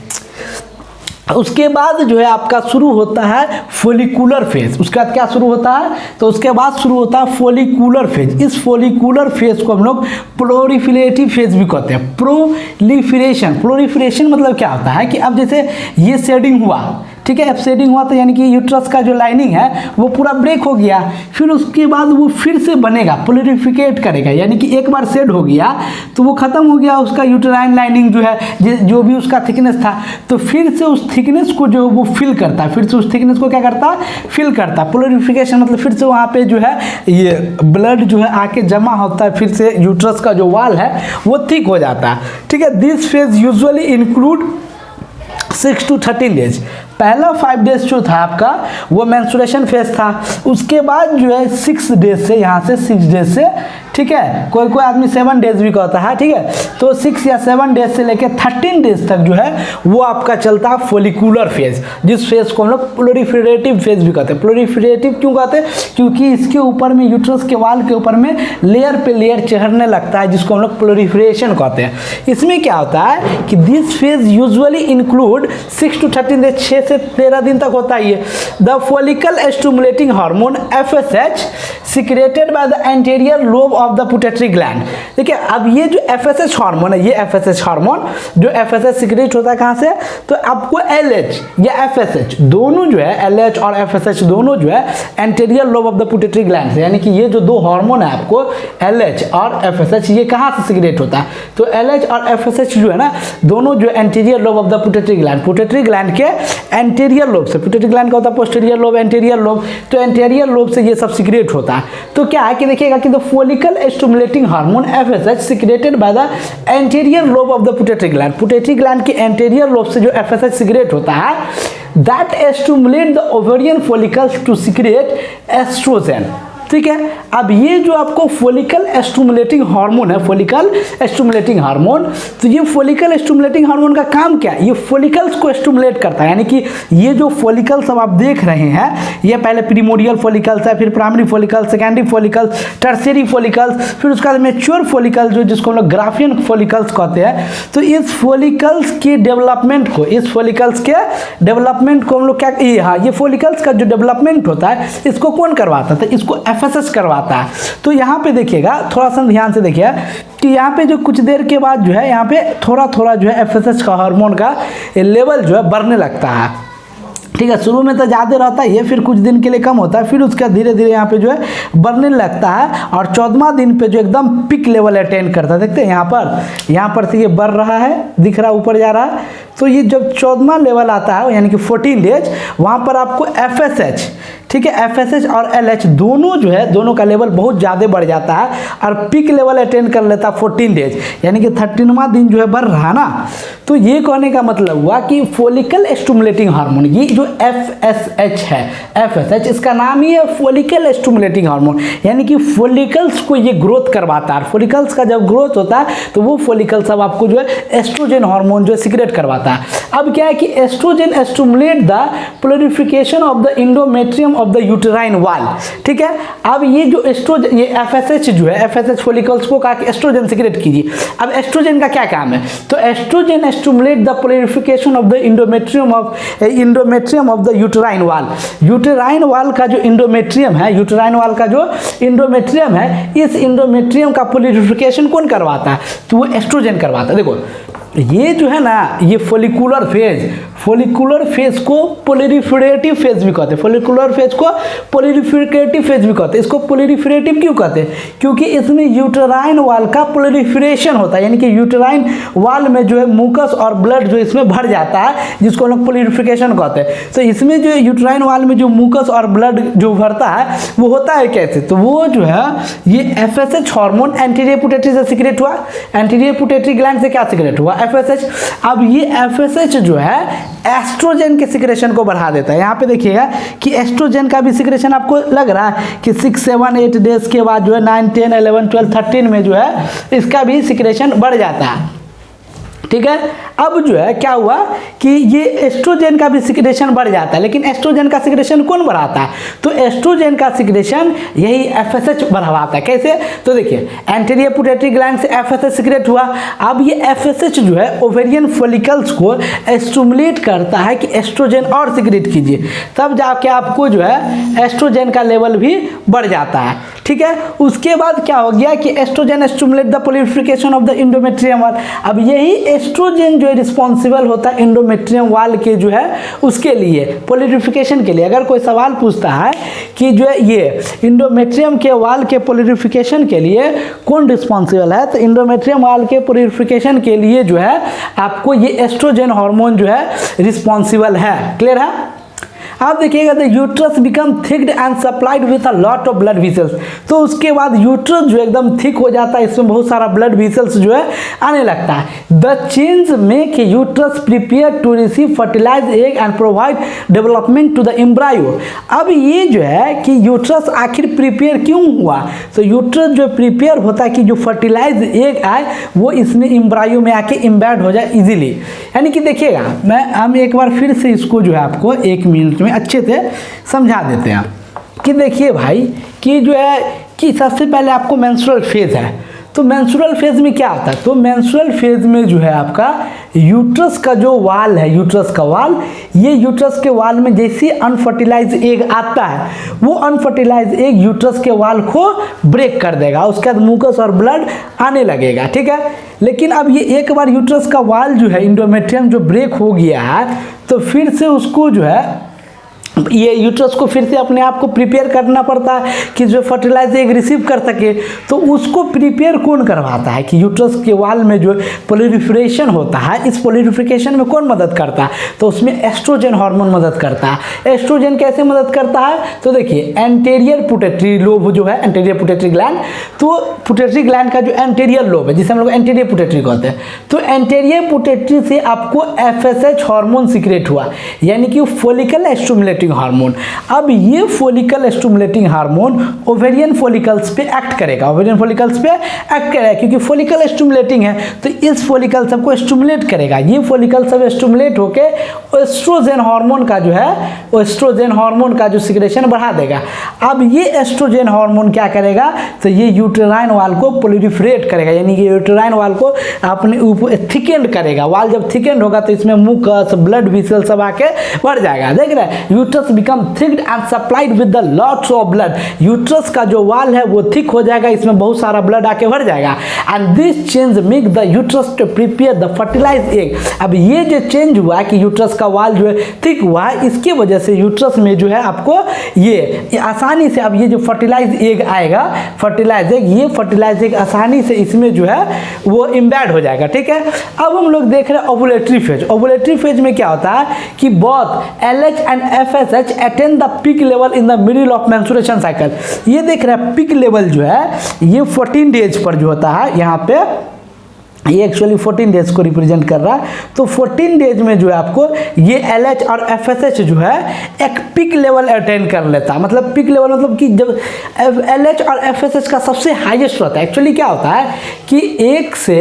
उसके बाद जो है आपका शुरू होता है फोलिकुलर फेज। उसके बाद क्या शुरू होता है, तो उसके बाद शुरू होता है फोलिकुलर फेज। इस फोलिकुलर फेज को हम लोग प्रोलिफरेटिव फेज भी कहते हैं। प्रोलिफरेशन मतलब क्या होता है कि अब जैसे ये शेडिंग हुआ, ठीक है, अब शेडिंग हुआ तो यानी कि यूट्रस का जो लाइनिंग है वो पूरा ब्रेक हो गया, फिर उसके बाद वो फिर से बनेगा, प्लोरिफिकेट करेगा। यानी कि एक बार शेड हो गया तो वो खत्म हो गया उसका यूटेराइन लाइनिंग जो है, जो भी उसका थिकनेस था, तो फिर से उस थिकनेस को जो वो फिल करता है, फिर से उस थिकनेस को क्या करता है, फिल करता है। प्लोरिफिकेशन मतलब फिर से वहाँ पे जो है ये ब्लड जो है आके जमा होता है, फिर से यूट्रस का जो वाल है वो थिक हो जाता है। ठीक है, this phase usually include 6 to 13 days. पहला 5 डेज जो था आपका वो मेंस्ट्रुएशन फेज था। उसके बाद जो है 6 डेज से, यहाँ से 6 डेज से, ठीक है, कोई कोई आदमी 7 डेज भी कहता है। ठीक है, तो 6 या 7 डेज से लेकर 13 डेज तक जो है वो आपका चलता है फोलिकुलर फेज, जिस फेज को हम लोग प्लोरिफरेटिव फेज भी कहते हैं। प्लोरिफरेटिव क्यों कहते हैं, क्योंकि इसके ऊपर में यूट्रस के वाल के ऊपर में लेयर पे लेयर चढ़ने लगता है, जिसको हम लोग प्लोरिफरेशन कहते हैं। इसमें क्या होता है कि this phase usually include 6 to 13 days, 6 से 13 दिन तक होता है। The follicle stimulating hormone FSH secreted by the anterior lobe of the pituitary gland. देखिए, अब ये जो FSH हार्मोन है, ये FSH हार्मोन जो FSH सिक्रेट होता है कहाँ से, तो आपको LH या FSH दोनों जो है, LH और FSH दोनों जो है anterior lobe of the pituitary gland से, यानी कि ये जो 2 हार्मोन है आपको LH और FSH, ये कहाँ से सिक्रेट होता है, तो LH और FSH जो है ना दोनों जो anterior lobe of the pituitary gland, pituitary gland के एंटीरियर लोब से, पिट्यूटरी ग्लैंड का होता है पोस्टीरियर लोब, एंटीरियर लोब, तो एंटीरियर लोब से ये सब सिक्रेट होता है। तो क्या है कि देखिएगा कि the follicle stimulating hormone FSH secreted by the anterior lobe of the pituitary gland, pituitary gland के एंटीरियर लोब से जो FSH सिक्रेट होता है, that stimulate the ovarian follicles to secrete estrogen. ठीक है, अब ये जो आपको फोलिकल स्टिमुलेटिंग हार्मोन है, फोलिकल स्टिमुलेटिंग हार्मोन, तो ये फोलिकल स्टिमुलेटिंग हार्मोन का काम क्या है, ये फोलिकल्स को स्टिमुलेट करता है। यानी कि ये जो फोलिकल्स अब आप देख रहे हैं, ये पहले प्रीमोडियल फोलिकल्स है, फिर primary follicles, secondary follicles, tertiary follicles, फिर उसका मैच्योर फोलिकल जो जिसको हम लोग ग्राफियन फोलिकल्स कहते हैं। तो इस फोलिकल्स के डेवलपमेंट को, इस फोलिकल्स के डेवलपमेंट को हम लोग क्या, हाँ, ये फोलिकल्स का जो डेवलपमेंट होता है इसको कौन करवाता था, इसको FSH करवाता है। तो यहाँ पे देखिएगा, थोड़ा सा ध्यान से देखिए कि यहाँ पे जो कुछ देर के बाद जो है यहाँ पे थोड़ा थोड़ा जो है FSH का हार्मोन का लेवल जो है बढ़ने लगता है। ठीक है, शुरू में तो ज़्यादा रहता है ये, फिर कुछ दिन के लिए कम होता है, फिर उसका धीरे धीरे यहाँ पे जो है बढ़ने लगता है और 14वां दिन पे जो एकदम पिक लेवल अटेंड करता है। देखते हैं यहाँ पर से ये बढ़ रहा है, दिख रहा है, ऊपर जा रहा है। तो ये जब 14वां लेवल आता है यानी कि 14 डेज, वहाँ पर आपको FSH, ठीक है, FSH और LH दोनों जो है, दोनों का लेवल बहुत ज़्यादा बढ़ जाता है और पिक लेवल अटेंड कर लेता है 14 डेज, यानी कि 13वां दिन जो है बढ़ रहा है ना। तो ये कहने का मतलब हुआ कि फोलिकल स्टिमुलेटिंग हार्मोन, ये जो FSH है, FSH इसका नाम ही है फोलिकल स्टिमुलेटिंग हार्मोन, यानी कि फोलिकल्स को ये ग्रोथ करवाता है। फोलिकल्स का जब ग्रोथ होता है तो वो फोलिकल्स अब आपको जो है एस्ट्रोजन हार्मोन जो है सिक्रेट करवाता है। अब क्या है कि estrogen stimulate the proliferation of the endometrium of the uterine wall. ठीक है, अब ये जो एस्ट्रोजन, ये एफएसएच जो है, एफएसएच फॉलिकल्स को कहा कि एस्ट्रोजन सीक्रेट कीजिए। अब एस्ट्रोजन का क्या काम है, तो estrogen stimulate the purification of the endometrium of the uterine wall. Uterine wall का जो इंडोमेट्रियम है, यूटेराइन वाल का जो इंडोमेट्रियम है, इस इंडोमेट्रियम का प्यूरिफिकेशन कौन करवाता है, तो वो एस्ट्रोजन करवाता है। देखो ये जो है ना, ये फॉलिकुलर फेज को प्यूरिफिकेटिव फेज भी कहते हैं, फॉलिकुलर फेज को प्यूरिफिकेटिव फेज भी कहते हैं। इसको प्यूरिफिकेटिव क्यों कहते हैं, क्योंकि इसमें यूटेराइन वाल का प्यूरिफिकेशन होता है, यानी कि यूटेराइन वाल में जो है मुकस और ब्लड जो इसमें भर जाता है, जिसको हम लोग प्यूरिफिकेशन कहते हैं। तो इसमें जो यूटेराइन वाल में जो मुकस और ब्लड जो भरता है वो होता है कैसे, तो वो जो है ये एफएसएच हार्मोन एंटीरियर पिट्यूटरी से सीक्रेट हुआ, एंटीरियर पिट्यूटरी ग्लैंड से क्या सीक्रेट हुआ, एफएसएच। अब ये एफएसएच जो है एस्ट्रोजन के सिक्रेशन को बढ़ा देता है। यहाँ पे देखिएगा कि एस्ट्रोजन का भी सिक्रेशन आपको लग रहा है कि 6, 7, 8 डेज के बाद जो है 9, 10, 11, 12, 13 में जो है इसका भी सिक्रेशन बढ़ जाता है। ठीक है, अब जो है क्या हुआ कि ये एस्ट्रोजन का भी सिक्रेशन बढ़ जाता है, लेकिन एस्ट्रोजन का सिक्रेशन कौन बढ़ाता है, तो एस्ट्रोजन का सिक्रेशन यही एफएसएच बढ़ाता है। कैसे, तो देखिए एंटीरियर पिट्यूटरी ग्लैंड से एफएसएच सिक्रेट हुआ। अब ये एफएसएच जो है ओवेरियन फॉलिकल्स को स्टिमुलेट करता है कि एस्ट्रोजन और सिक्रेट कीजिए, तब जाके आपको जो है एस्ट्रोजन का लेवल भी बढ़ जाता है। ठीक है, उसके बाद क्या हो गया कि estrogen stimulate the purification of the endometrium wall. अब यही एस्ट्रोजन जो रिस्पॉन्सिबल होता है इंडोमेट्रियम वाल के जो है उसके लिए प्यूरिफिकेशन के लिए। अगर कोई सवाल पूछता है कि जो है ये इंडोमेट्रियम के वाल के प्यूरिफिकेशन के लिए कौन रिस्पॉन्सिबल है, तो इंडोमेट्रियम वाल के प्यूरिफिकेशन के लिए जो है आपको ये एस्ट्रोजन हार्मोन जो है रिस्पॉन्सिबल है। क्लियर है। आप देखिएगा the uterus become thickened and supplied with a lot of blood vessels. तो उसके बाद यूट्रस जो एकदम थिक हो जाता है, इसमें बहुत सारा ब्लड वेसल्स जो है आने लगता है। The change make uterus prepare to receive fertilize egg and provide development to the embryo. अब ये जो है कि यूट्रस आखिर प्रिपेयर क्यों हुआ, तो यूट्रस जो प्रिपेयर होता है कि जो फर्टिलाइज एग आए वो इसमें एम्ब्रायो में आके इम्बेड हो जाए इजीली। यानी कि देखिएगा हम एक बार फिर से इसको जो है आपको 1 मिनट में अच्छे से समझा देते हैं कि देखिए भाई कि जो है कि सबसे पहले आपको मेंस्ट्रुअल फेज है, तो मेंस्ट्रुअल फेज में क्या आता है, तो मेंस्ट्रुअल फेज में जो है आपका यूट्रस का जो वाल है, यूट्रस का वाल, ये यूट्रस के वाल में जैसे अनफर्टिलाइज एग आता है, वो अनफर्टिलाइज एग यूट्रस के वाल को ब्रेक कर देगा, उसके बाद मुकस और ब्लड आने लगेगा। ठीक है, लेकिन अब ये एक बार यूट्रस का वाल जो है इंडोमेट्रियम जो ब्रेक हो गया है, तो फिर से उसको जो है ये यूट्रस को फिर से अपने आप को प्रिपेयर करना पड़ता है कि जो फर्टिलाइज एग रिसीव कर सके। तो उसको प्रिपेयर कौन करवाता है कि यूट्रस के वाल में जो प्यूरिफिकेशन होता है, इस प्यूरिफिकेशन में कौन मदद करता है, तो उसमें एस्ट्रोजन हार्मोन मदद करता है। एस्ट्रोजन कैसे मदद करता है, तो देखिए एंटीरियर पिट्यूटरी लोब जो है, एंटीरियर पिट्यूटरी ग्लैंड, तो पिट्यूटरी ग्लैंड का जो एंटीरियर लोब है जिसे हम लोग एंटीरियर पिट्यूटरी कहते हैं, तो एंटीरियर पिट्यूटरी से आपको एफएसएच हार्मोन सीक्रेट हुआ, यानी कि फॉलिकल स्टिमुलेटिंग हार्मोन। अब ये follicle stimulating hormone ovarian follicles पे एक्ट करेगा, ओवेरियन फॉलिकल्स पे एक्ट करेगा, क्योंकि फॉलिकल स्टिमुलेटिंग है तो इस फॉलिकल सबको स्टिमुलेट करेगा। ये फॉलिकल सब स्टिमुलेट होके एस्ट्रोजन हार्मोन का जो है, एस्ट्रोजन हार्मोन का जो सिक्रेशन बढ़ा देगा। अब ये एस्ट्रोजन हार्मोन क्या करेगा, तो ये यूटेराइन वाल को प्यूरिफिकेट करेगा, यानी कि यूटेराइन वाल को अपने ऊपर थिकेंड करेगा। वाल जब थिकेंड होगा तो इसमें मुकस ब्लड वेसल सब आके बढ़ जाएगा। देख रहे हैं, uterus become thickened and supplied with the lots of blood. Uterus का जो वाल है वो थिक हो जाएगा, इसमें बहुत सारा ब्लड आके भर जाएगा। And this change make the uterus to prepare the fertilize egg. अब ये जो चेंज हुआ है कि यूट्रस का वाल जो है थिक हुआ है, इसकी वजह से यूट्रस में जो है आपको ये आसानी से अब ये जो फर्टिलाइज एग आएगा, फर्टिलाइज एग, ये फर्टिलाइज एग आसानी से इसमें जो है वो इम्बेड हो जाएगा। ठीक है, अब हम लोग देख रहे हैं ओवुलेटरी फेज। ओवुलेटरी फेज में क्या होता है कि both LH and FSH attain the peak level in the middle of menstruation cycle. ये देख रहे हैं पीक लेवल जो है ये 14 डेज पर जो होता है, यहाँ पे ये एक्चुअली 14 डेज को रिप्रेजेंट कर रहा है। तो 14 डेज में जो है आपको ये एलएच और एफएसएच जो है एक पिक लेवल अटेन कर लेता है। मतलब पिक लेवल मतलब कि जब एलएच और एफएसएच का सबसे हाईएस्ट होता है। एक्चुअली क्या होता है कि 1 से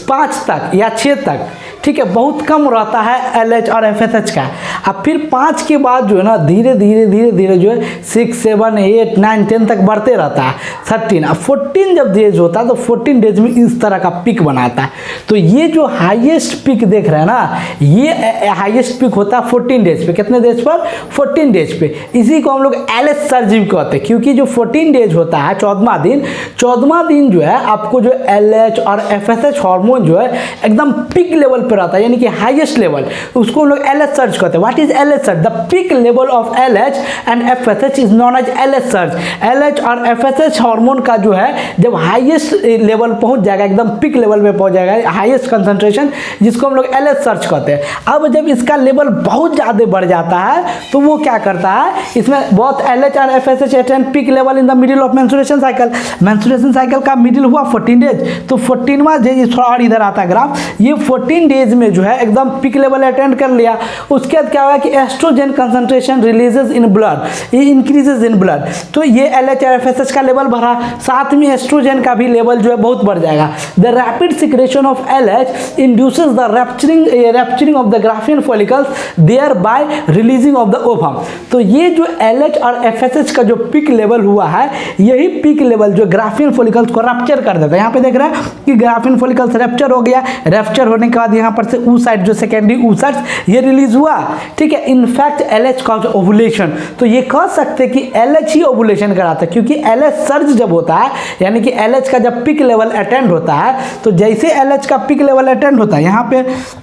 5 तक या 6 तक ठीक है, बहुत कम रहता है LH और FSH का। अब फिर 5 के बाद जो है ना धीरे धीरे जो है 6, 7, 8, 9, 10 तक बढ़ते रहता है 13। अब 14 जब डेज होता है तो 14 डेज में इस तरह का पिक बनाता है। तो ये जो हाईएस्ट पिक देख रहे हैं ना, ये हाईएस्ट पिक होता है 14 डेज पे। कितने डेज पर? 14 डेज पे। इसी को हम लोग LH सर्ज भी कहते हैं, क्योंकि जो 14 डेज होता है 14वां दिन जो है आपको जो LH और FSH हार्मोन जो है एकदम पिक लेवल पे रहता है, यानी कि हाईएस्ट लेवल, उसको हम लोग LH सर्ज कहते हैं। What is LH surge? The peak level of LH and FSH is known as LH surge. LH और FSH हार्मोन का जो है जब हाईएस्ट लेवल पहुंच जाएगा, एकदम पिक लेवल पे पहुंच जाएगा, हाईएस्ट कंसंट्रेशन, जिसको हम लोग LH सर्ज कहते हैं। अब जब इसका लेवल बहुत ज़्यादा बढ़ जाता है तो वो क्या करता है, इसमें बहुत LH और FSH attain pick level in the middle of menstruation cycle. Menstruation cycle का मिडिल हुआ 14 डेज, तो 14वां डेज थोड़ा और इधर आता है ग्राफ, ये 14 डेज में जो है एकदम पिक लेवल अटेंड कर लिया। उसके बाद क्या हुआ कि estrogen concentration releases in blood, ये इंक्रीजेस इन ब्लड, तो ये LH और FSH का लेवल बढ़ा, साथ में एस्ट्रोजन का भी लेवल जो है बहुत बढ़ जाएगा। The rapid secretion of LH induces the rupturing of the Graafian follicles thereby releasing of the ovum. तो ये जो LH और FSH का जो पिक लेवल हुआ है, यही पिक लेवल जो ग्राफियन फॉलिकल्स को रैप्चर कर देता है। यहाँ पे देख रहे हैं कि ग्राफियन फॉलिकल्स रैप्चर हो गया, रैप्चर होने के बाद यहाँ पर से oocyte जो सेकेंडरी oocytes ये रिलीज हुआ, ठीक है। इनफैक्ट LH कॉज ओवुलेशन, तो ये कह सकते हैं कि LH ही ओवुलेशन कराता है, क्योंकि LH सर्ज जब होता है, यानी कि LH का जब पिक लेवल अटेंड होता है, तो जैसे LH का पिक लेवल अटेंड होता है, यहाँ पे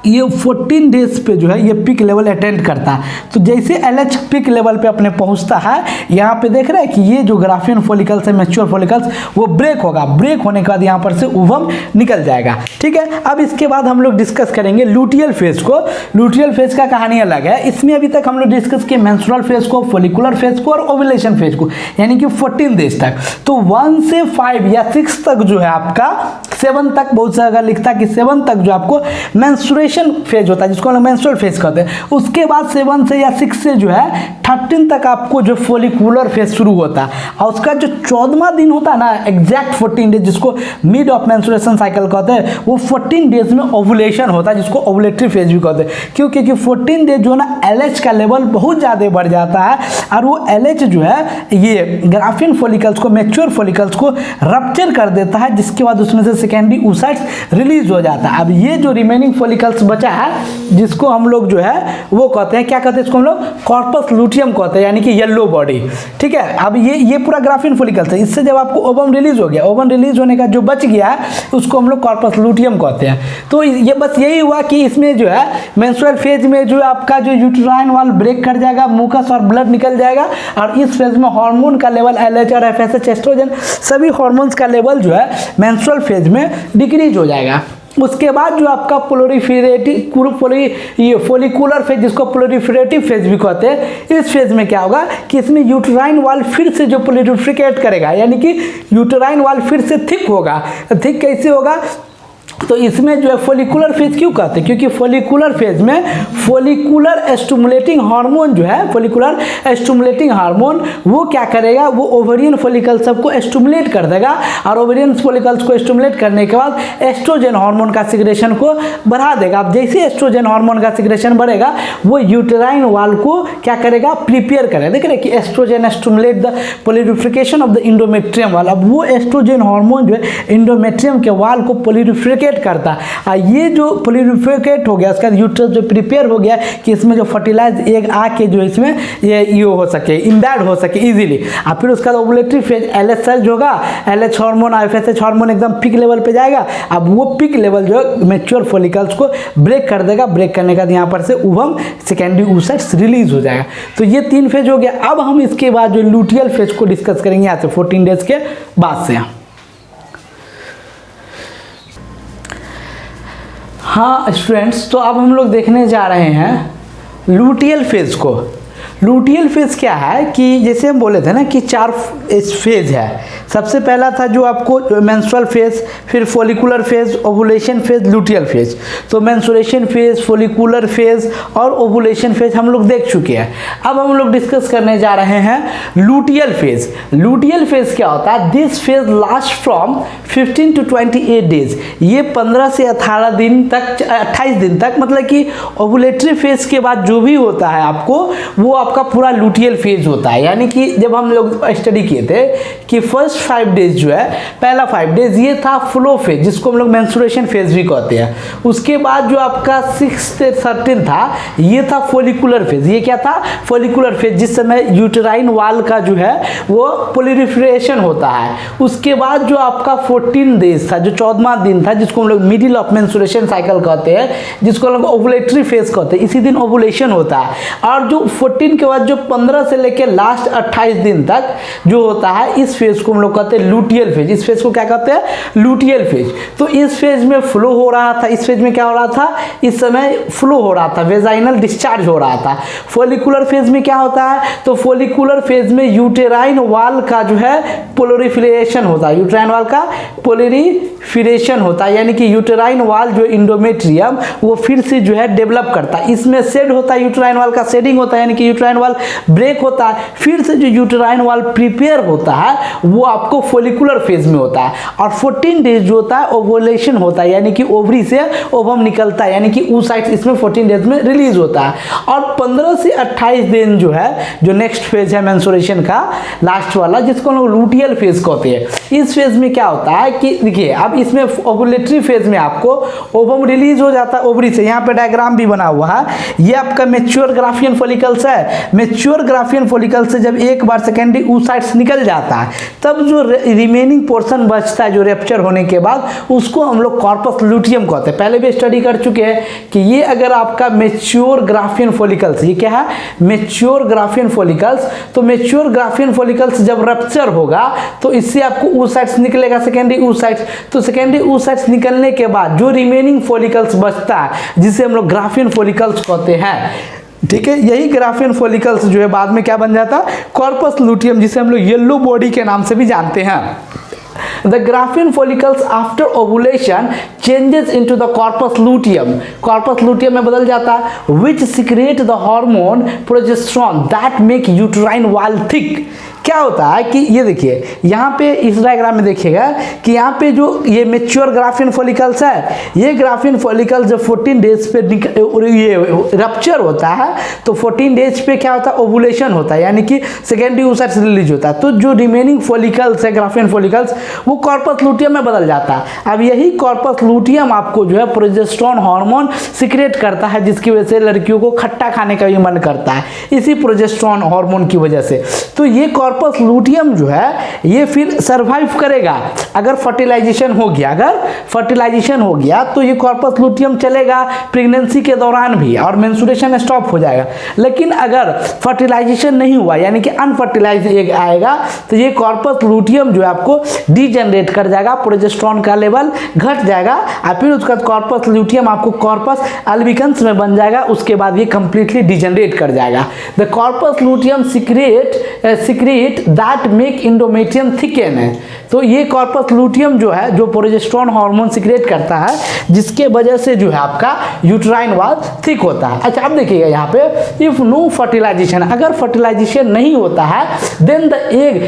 ये 14 डेज पे जो है ये पिक लेवल अटेंड करता है। तो जैसे LH पिक लेवल पे अपने पहुंचता है, यहाँ पे देख रहे हैं कि ये जो ग्राफियन फॉलिकल्स है, मैच्योर फॉलिकल्स, वो ब्रेक होगा, ब्रेक होने के बाद यहाँ पर से ओवम निकल जाएगा, ठीक है। अब इसके बाद हम लोग डिस्कस करेंगे लुटियल फेज को। लुटियल फेज का कहानी अलग है, इसमें अभी तक हम लोग डिस्कस किए मेंस्ट्रुअल फेज को, फॉलिकुलर फेज को और ओवुलेशन फेज को, यानी कि 14 डेज तक। तो 1 से 5 या 6 तक जो है आपका, 7 तक बहुत सा अगर लिखता है कि 7 तक जो आपको मेंस्ट्रुएशन फेज होता है, जिसको हम लोग मेंस्ट्रुअल फेज कहते हैं। उसके बाद 7 से या 6 से जो है 13 तक आपको जो फॉलिकुलर फेज शुरू होता है, और उसका जो 14वां दिन होता है ना, एग्जैक्ट 14 डेज, जिसको मिड ऑफ मेंस्ट्रुएशन साइकिल कहते हैं, वो 14 डेज में ओवुलेशन होता है, जिसको ओवुलेटरी फेज भी कहते हैं। क्योंकि 14 डेज जो है ना LH का लेवल बहुत ज़्यादा बढ़ जाता है, और वो LH जो है ये ग्राफियन फॉलिकल्स को, मैच्योर फॉलिकल्स को रप्चर कर देता है, जिसके बाद उसमें से सेकेंडरी oocytes रिलीज हो जाता है। अब ये जो रिमेनिंग फॉलिकल्स बचा है, जिसको हम लोग जो है वो कहते हैं, क्या कहते हैं इसको हम लोग, कॉर्पस लुटियम कहते हैं, यानी कि येलो बॉडी, ठीक है। अब ये पूरा ग्राफियन फॉलिकल्स है, इससे जब आपको ओवम रिलीज हो गया, ओवम रिलीज होने का जो बच गया है उसको हम लोग कॉर्पस लुटियम कहते हैं। तो ये बस यही हुआ कि इसमें जो है मेंस्ट्रुअल फेज में जो आपका जो यूटेराइन वॉल ब्रेक कर जाएगा, मुकस और ब्लड निकल जाएगा, और इस फेज में हार्मोन का लेवल LH और FSH, एस्ट्रोजन, सभी हार्मोन्स का लेवल जो है मेंस्ट्रुअल फेज में डिक्रीज हो जाएगा। उसके बाद जो आपका फॉलिकुलर फेज, जिसको प्रोलिफरेटिव फेज भी कहते हैं, इस फेज में क्या होगा कि इसमें यूटेराइन वॉल फिर से जो प्रोलिफरेट करेगा, यानी कि यूटेराइन वॉल फिर से थिक होगा। थिक कैसे होगा? तो इसमें जो है फॉलिकुलर फेज क्यों कहते हैं? क्योंकि फॉलिकुलर फेज में फॉलिकुलर स्टिमुलेटिंग हार्मोन जो है, फॉलिकुलर स्टिमुलेटिंग हार्मोन, वो क्या करेगा, वो ओवेरियन फॉलिकल सबको स्टिमुलेट कर देगा, और ओवेरियन फॉलिकल्स को स्टिमुलेट करने के बाद एस्ट्रोजन हार्मोन का सिक्रेशन को बढ़ा देगा। अब जैसे एस्ट्रोजन हार्मोन का सिक्रेशन बढ़ेगा, वो यूटेराइन वॉल को क्या करेगा, प्रिपेयर करेगा। देख रहे हैं कि estrogen stimulate the proliferation of the endometrium wall. अब वो एस्ट्रोजन हार्मोन जो है इंडोमेट्रियम के वॉल को प्रोलिफरेट करता है। ये जो प्रोलिफरेट हो गया, उसका यूट्रस जो प्रिपेयर हो गया कि इसमें जो फर्टिलाइज एग आके जो इसमें ये हो सके, इम्बैड हो सके इजीली। और फिर उसका ओवुलेटरी फेज LH सर्ज होगा, LH हार्मोन और FSH हार्मोन एकदम पिक लेवल पे जाएगा। अब वो पिक लेवल जो मैच्योर फॉलिकल्स को ब्रेक कर देगा, ब्रेक करने का यहाँ पर से ओवम, सेकेंडरी oocytes रिलीज हो जाएगा। तो ये 3 फेज हो गया। अब हम इसके बाद जो लुटियल फेज को डिस्कस करेंगे यहाँ से 14 डेज के बाद से। हाँ स्टूडेंट्स, तो अब हम लोग देखने जा रहे हैं लुटियल फेज को। लूटियल फेज क्या है कि जैसे हम बोले थे ना कि 4 फेज है। सबसे पहला था जो आपको मेंस्ट्रुअल फेज, फिर follicular phase, ovulation phase, luteal phase. तो मेंस्ट्रुएशन फेज, फॉलिकुलर फेज और ओवुलेशन फेज हम लोग देख चुके हैं। अब हम लोग डिस्कस करने जा रहे हैं लूटियल फेज। लूटियल फेज क्या होता है? This phase last from 15 to 28 days. ये 15 से 18 दिन तक, 28 दिन तक, मतलब कि ओवुलेटरी फेज के बाद जो भी होता है आपको, वो आपका पूरा लूटियल फेज होता है। यानी कि जब हम लोग स्टडी किए थे कि फर्स्ट 5 डेज जो है, पहला 5 डेज ये था फ्लो फेज, जिसको हम लोग मेंस्ट्रुएशन फेज भी कहते हैं। उसके बाद जो आपका 6 से 13 था, ये था फॉलिकुलर फेज। ये क्या था? फॉलिकुलर फेज, जिस समय यूटेराइन वाल का जो है वो पोलिफरेशन होता है। उसके बाद जो आपका 14 डेज था, जो 14वां दिन था, जिसको हम लोग मिडिल ऑफ मेंस्ट्रुएशन साइकिल कहते हैं, जिसको हम लोग ओवुलेटरी फेज कहते हैं, इसी दिन ओवुलेशन होता है। और जो 14 के बाद जो 15 से लेकर लास्ट 28 दिन तक जो होता है, इस फेज को हम लोग कहते हैं लूटियल फेज। इस फेज को क्या कहते हैं? Luteal phase. तो इस फेज में फ्लो हो रहा था। इस फेज में क्या हो रहा था? इस समय फ्लो हो रहा था, वेजाइनल डिस्चार्ज हो रहा था। फॉलिकुलर फेज में क्या होता है? तो फॉलिकुलर फेज में यूटेराइन वाल का जो है पोलिफरेशन होता है। यूटेराइन वाल का पोलिफरेशन होता है, यानी कि यूटेराइन वाल जो इंडोमेट्रियम वो फिर से जो है डेवलप करता है। इसमें सेड होता है, यूटेराइन वाल का सेडिंग होता है, यानी कि यूटेराइन वाल ब्रेक होता है। फिर से जो यूटेराइन वाल प्रिपेयर होता है वो आपको फॉलिकुलर फेज में होता है। और 14 डेज जो होता है ओवुलेशन होता है, यानी कि ओवरी से ओवम निकलता है, यानी कि oocytes इसमें 14 डेज में रिलीज होता है। और 15 से 28 दिन जो है, जो नेक्स्ट फेज है मेंस्ट्रुएशन का लास्ट वाला, जिसको हम लोग लूटियल फेज कहते हैं। इस फेज में क्या होता है कि देखिए, अब इसमें ओवुलेटरी फेज में आपको ओवम रिलीज हो जाता है ओवरी से। यहाँ पे डायग्राम भी बना हुआ है। ये आपका मैच्योर ग्राफियन फॉलिकल्स है। मैच्योर ग्राफियन फॉलिकल से जब एक बार सेकेंडरी oocytes निकल जाता है, तब जो रिमेनिंग पोर्शन बचता है, जो रेप्चर होने के बाद, उसको हम लोग कॉर्पस लूटियम कहते हैं। पहले भी स्टडी कर चुके हैं कि ये अगर आपका मैच्योर ग्राफियन फॉलिकल्स, ये क्या है? Mature Graafian follicles. तो मैच्योर ग्राफियन फॉलिकल्स जब रप्चर होगा तो इससे आपको oocytes निकलेगा, सेकेंडरी oocytes। तो सेकेंडरी oocytes निकलने के बाद जो रिमेनिंग फॉलिकल्स बचता है, जिसे हम लोग ग्राफियन फॉलिकल्स कहते हैं, ठीक है, यही ग्राफियन फॉलिकल्स जो है बाद में क्या बन जाता है? कॉर्पस लूटियम, जिसे हम लोग येलो बॉडी के नाम से भी जानते हैं। The Graafian follicles after ovulation changes into the corpus luteum. Corpus luteum में बदल जाता है, which secrete the hormone progesterone that make uterine wall thick. क्या होता है कि ये देखिए, यहाँ पे इस डायग्राम में देखिएगा कि यहाँ पे जो ये मैच्योर ग्राफियन फॉलिकल्स है, ये ग्राफियन फॉलिकल जब 14 डेज पे ये रप्चर होता है, तो 14 डेज पे क्या होता है? ओवुलेशन होता है, यानी कि सेकेंडरी oocytes रिलीज होता है। तो जो रिमेनिंग फॉलिकल्स है, ग्राफियन फॉलिकल्स, वो कॉर्पस लूटियम में बदल जाता है। अब यही कॉर्पस लूटियम आपको जो है प्रोजेस्टेरोन हार्मोन सिक्रेट करता है, जिसकी वजह से लड़कियों को खट्टा खाने का भी मन करता है, इसी प्रोजेस्टेरोन हार्मोन की वजह से। तो ये कॉर्पस लूटियम जो है ये फिर सर्वाइव करेगा अगर फर्टिलाइजेशन हो गया। अगर फर्टिलाइजेशन हो गया तो ये कॉर्पस लूटियम चलेगा प्रेगनेंसी के दौरान भी, और मेंस्ट्रुएशन स्टॉप हो जाएगा। लेकिन अगर फर्टिलाइजेशन नहीं हुआ, यानी कि अनफर्टिलाइज एग आएगा, तो ये कॉर्पस लूटियम जो है आपको डीजेनरेट कर जाएगा, प्रोजेस्टेरोन का लेवल घट जाएगा, और फिर उसका कॉर्पस लूटियम आपको कॉर्पस अल्बिकन्स में बन जाएगा। उसके बाद ये कंप्लीटली डीजेनरेट कर जाएगा। The corpus luteum secrete that make endometrium thicken है। तो ये कॉर्पस लूटियम जो है, जो प्रोजेस्टेरोन हार्मोन सिक्रेट करता है, जिसके वजह से जो है आपका यूट्राइन वाल थिक होता है। अच्छा, अब देखिएगा यहाँ पे, इफ नो फर्टिलाइजेशन, अगर फर्टिलाइजेशन नहीं होता है, देन द एग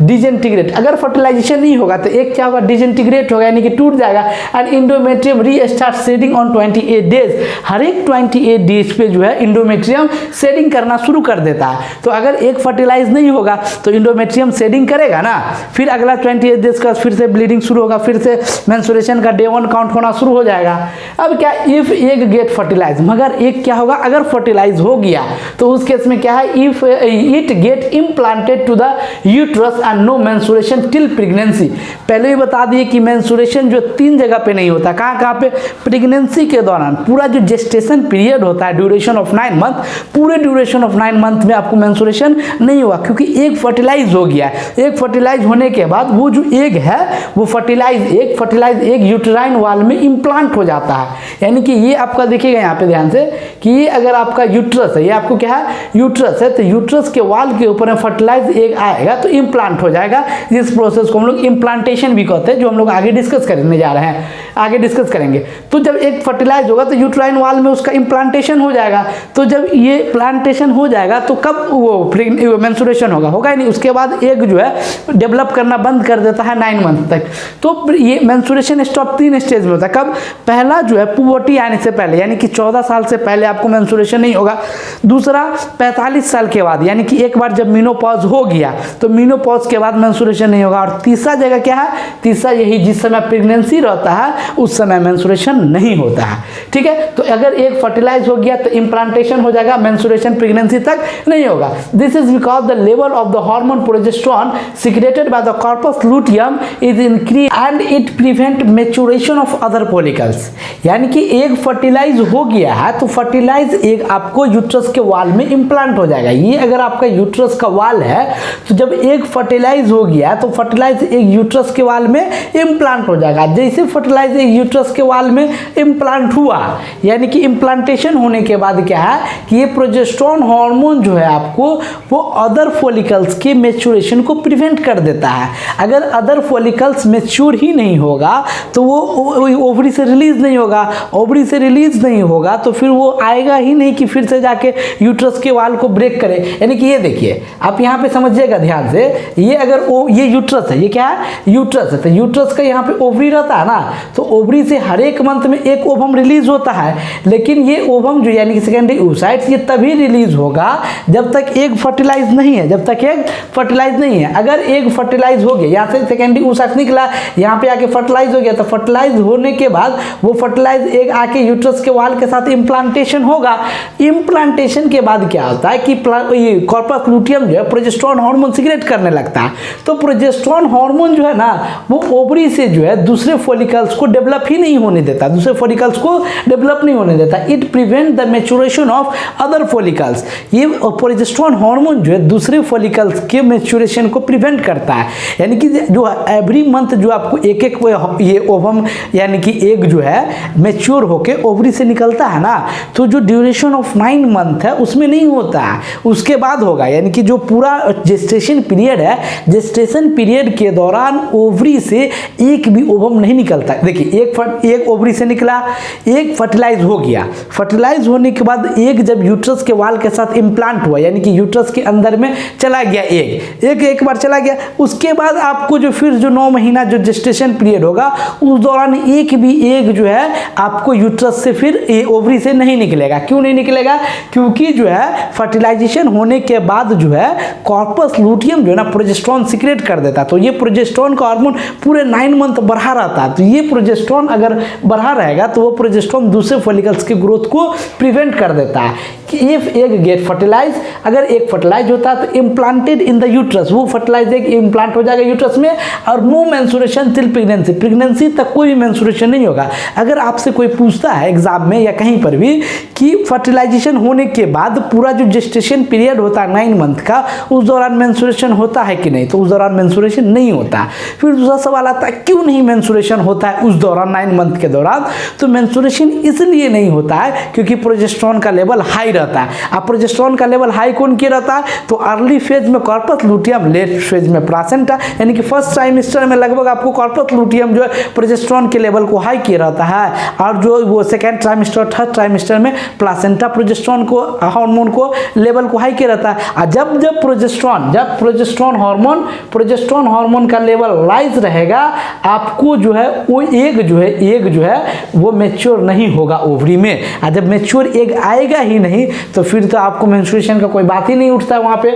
डिजेंटिग्रेट। अगर फर्टिलाइजेशन नहीं होगा तो एग क्या होगा? डिजेंटिग्रेट होगा, यानी कि टूट जाएगा। And endometrium restart shedding on 28 days. हर एक 28 डेज पे जो है इंडोमेट्रियम शेडिंग करना शुरू कर देता है। तो अगर एग फर्टिलाइज नहीं होगा तो इंडोमेट्रियम शेडिंग करेगा ना, फिर अगला 28 डेज का फिर से ब्लीडिंग शुरू होगा, फिर से मेंस्ट्रुएशन का डे 1 काउंट होना शुरू हो जाएगा। अब क्या, इफ एग गेट फर्टिलाइज, मगर एग क्या होगा? अगर फर्टिलाइज हो गया तो उस केस में क्या है? If it get implanted to the uterus and no menstruation till pregnancy. पहले भी बता दिए कि मेंस्ट्रुएशन जो 3 जगह पे नहीं होता, कहाँ पे, प्रेगनेंसी के दौरान पूरा जो जेस्टेशन पीरियड होता है, ड्यूरेशन ऑफ 9 मंथ, पूरे ड्यूरेशन ऑफ 9 मंथ में आपको मेंस्ट्रुएशन नहीं हुआ, क्योंकि एग फर्टिलाइज हो गया। एग फर्टिलाइज होने के बाद वो जो एग है वो फर्टिलाइज एग यूटेराइन वॉल में इम्प्लांट हो जाता है। यानी कि ये आपका देखिएगा यहाँ पे ध्यान से कि ये अगर आपका यूट्रस है, ये आपको क्या है, यूट्रस है, तो यूट्रस के वॉल के ऊपर में फर्टिलाइज एग आएगा तो इम्प्लांट हो जाएगा। जिस प्रोसेस को हम लोग इम्प्लांटेशन भी कहते हैं, जो हम लोग आगे डिस्कस करने जा रहे हैं, आगे डिस्कस करेंगे। तो जब एग फर्टिलाइज होगा तो यूटेराइन वॉल में उसका इम्प्लांटेशन हो जाएगा। तो जब ये प्लांटेशन हो जाएगा तो कब वो मेंस्ट्रुएशन होगा ही नहीं। उसके बाद एग जो है डेवलप करना बंद कर देता है 9 मंथ तक। तो ये मेंस्ट्रुएशन स्टॉप 3 स्टेज में होता है। कब, पहला जो है पुबर्टी आने से पहले, यानी कि 14 साल से पहले आपको मेंस्ट्रुएशन नहीं होगा। दूसरा 45 साल के बाद, यानी कि एक बार जब मेनोपॉज हो गया तो मेनोपॉज के बाद मेंस्ट्रुएशन नहीं होगा। और तीसरा जगह क्या है, तीसरा यही जिस समय प्रेगनेंसी रहता है उस समय मेंस्ट्रुएशन नहीं होता है। ठीक है, तो अगर एक फर्टिलाइज हो गया तो इम्प्लांटेशन हो जाएगा, मेंस्ट्रुएशन प्रेगनेंसी तक नहीं होगा। This is because the level of the hormone progesterone secreted by the corpus luteum is increase and it prevent maturation of other follicles. यानी कि एग फर्टिलाइज हो गया है तो फर्टिलाइज एग आपको यूट्रस के वॉल में इम्प्लांट हो जाएगा। ये अगर आपका यूट्रस का वॉल है तो जब एग फर्टिलाइज हो गया तो फर्टिलाइज एग यूट्रस के वॉल में इम्प्लांट हो जाएगा। जैसे फर्टिलाइज एग यूट्रस के वॉल में इम्प्लांट हुआ, यानी कि इम्प्लांटेशन होने के बाद क्या है कि ये प्रोजेस्टेरोन हार्मोन जो है आपको वो अदर फॉलिकल्स के मैच्योरेशन को प्रिवेंट कर देता है। अगर अदर फॉलिकल्स मैच्योर ही नहीं होगा तो वो ओवरी से रिलीज नहीं होगा, ओवरी से रिलीज नहीं होगा तो फिर वो आएगा ही नहीं कि फिर से जाके यूट्रस के वाल को ब्रेक करे। यानी कि ये देखिए, आप यहाँ पे समझिएगा ध्यान से, ये अगर ये यूट्रस है, ये क्या है, यूट्रस है, तो यूट्रस का यहाँ पे ओवरी रहता है ना, तो ओवरी से हर एक मंथ में एक ओवम रिलीज होता है। लेकिन ये ओवम जो यानी कि सेकेंडरी oocytes, ये तभी रिलीज होगा जब तक एग फर्टिलाइज नहीं है, जब तक एग फर्टिलाइज नहीं है। अगर एग फर्टिलाइज हो गया, यहाँ से सेकेंडरी oocytes निकला, यहाँ पे आके फर्टिलाइज हो गया, तो फर्टिलाइज होने के बाद वो फर्टिलाइज एग आके यूट्रस के वाल के साथ इम्प्लांटेशन होगा। इम्प्लांटेशन के बाद क्या होता है कि कॉर्पस लुटियम जो है प्रोजेस्टेरोन हार्मोन सीक्रेट करने लगता है। तो प्रोजेस्टेरोन हार्मोन जो है ना वो ओवरी से जो है दूसरे फॉलिकल्स को डेवलप ही नहीं होने देता, दूसरे फॉलिकल्स को डेवलप नहीं होने देता। It prevent the maturation of other follicles. ये प्रोजेस्टेरोन हार्मोन जो है दूसरे फॉलिकल्स के मैच्योरेशन को प्रिवेंट करता है। यानी कि जो एवरी मंथ जो आपको एक एक ये ओवम यानी कि एग जो है मैच्योर होके ओवरी से निकलता है ना, तो जो ड्यूरेशन ऑफ 9 मंथ है उसमें नहीं होता है, उसके बाद होगा। यानी कि जो पूरा जेस्टेशन पीरियड है, जेस्टेशन पीरियड के दौरान ओवरी से एक भी ओवम नहीं निकलता। देखिए एक ओवरी से निकला, एक फर्टिलाइज हो गया, फर्टिलाइज होने के बाद एक जब यूट्रस के वाल के साथ इम्प्लांट हुआ, यानी कि यूट्रस के अंदर में चला गया एक बार चला गया, उसके बाद आपको जो फिर जो 9 महीना जो जेस्टेशन पीरियड होगा उस दौरान एक भी एग जो है आपको यूट्रस से फिर ओवरी से नहीं निकलेगा। क्यों नहीं निकलेगा? क्योंकि जो है फर्टिलाइजेशन होने के बाद जो है कॉर्पस लुटियम जो है ना प्रोजेस्टेरोन सीक्रेट कर देता है। तो ये प्रोजेस्टेरोन का हार्मोन पूरे 9 मंथ बढ़ा रहता है। तो ये प्रोजेस्टेरोन अगर बढ़ा रहेगा तो वो प्रोजेस्टेरोन दूसरे फॉलिकल्स के ग्रोथ को प्रिवेंट कर देता है। इफ एग गेट फर्टिलाइज, अगर एग फर्टिलाइज होता है तो इम्प्लांटेड इन द यूट्रस, वो फर्टिलाइज एग इम्प्लांट हो जाएगा यूट्रस में, और no menstruation till pregnancy, pregnancy तक कोई भी मेंस्ट्रुएशन नहीं होगा। अगर आपसे कोई पूछता है एग्जाम में या कहीं पर भी कि फर्टिलाइजेशन होने के बाद पूरा जो जेस्टेशन पीरियड होता है 9 मंथ का, उस दौरान मेंस्ट्रुएशन होता है कि नहीं, तो उस दौरान मेंस्ट्रुएशन नहीं होता। फिर दूसरा सवाल आता है क्यों नहीं मेंस्ट्रुएशन होता है उस दौरान 9 मंथ के दौरान? तो मेंस्ट्रुएशन इसलिए नहीं होता है क्योंकि प्रोजेस्टेरोन का लेवल हाई रहता है। अब प्रोजेस्टेरोन का लेवल हाई कौन किया रहता है? तो अर्ली फेज में कॉर्पस लुटियम, लेट फेज में प्लासेंटा, यानी कि फर्स्ट ट्राइमेस्टर में लगभग आपको कॉर्पस लुटियम जो है प्रोजेस्टेरोन के लेवल को हाई किया रहता है, और जो वो सेकेंड ट्राइमेस्टर थर्ड ट्राइमेस्टर में प्लासेंटा प्रोजेस्टेरोन को हार्मोन को लेवल को हाई किया रहता है। और जब प्रोजेस्टेरोन हार्मोन का लेवल राइज रहेगा, आपको जो है वो एग जो है वो मैच्योर नहीं होगा ओवरी में। और जब मैच्योर एग आएगा ही नहीं तो फिर तो आपको मेंस्ट्रुएशन का कोई बात ही नहीं उठता वहां पे।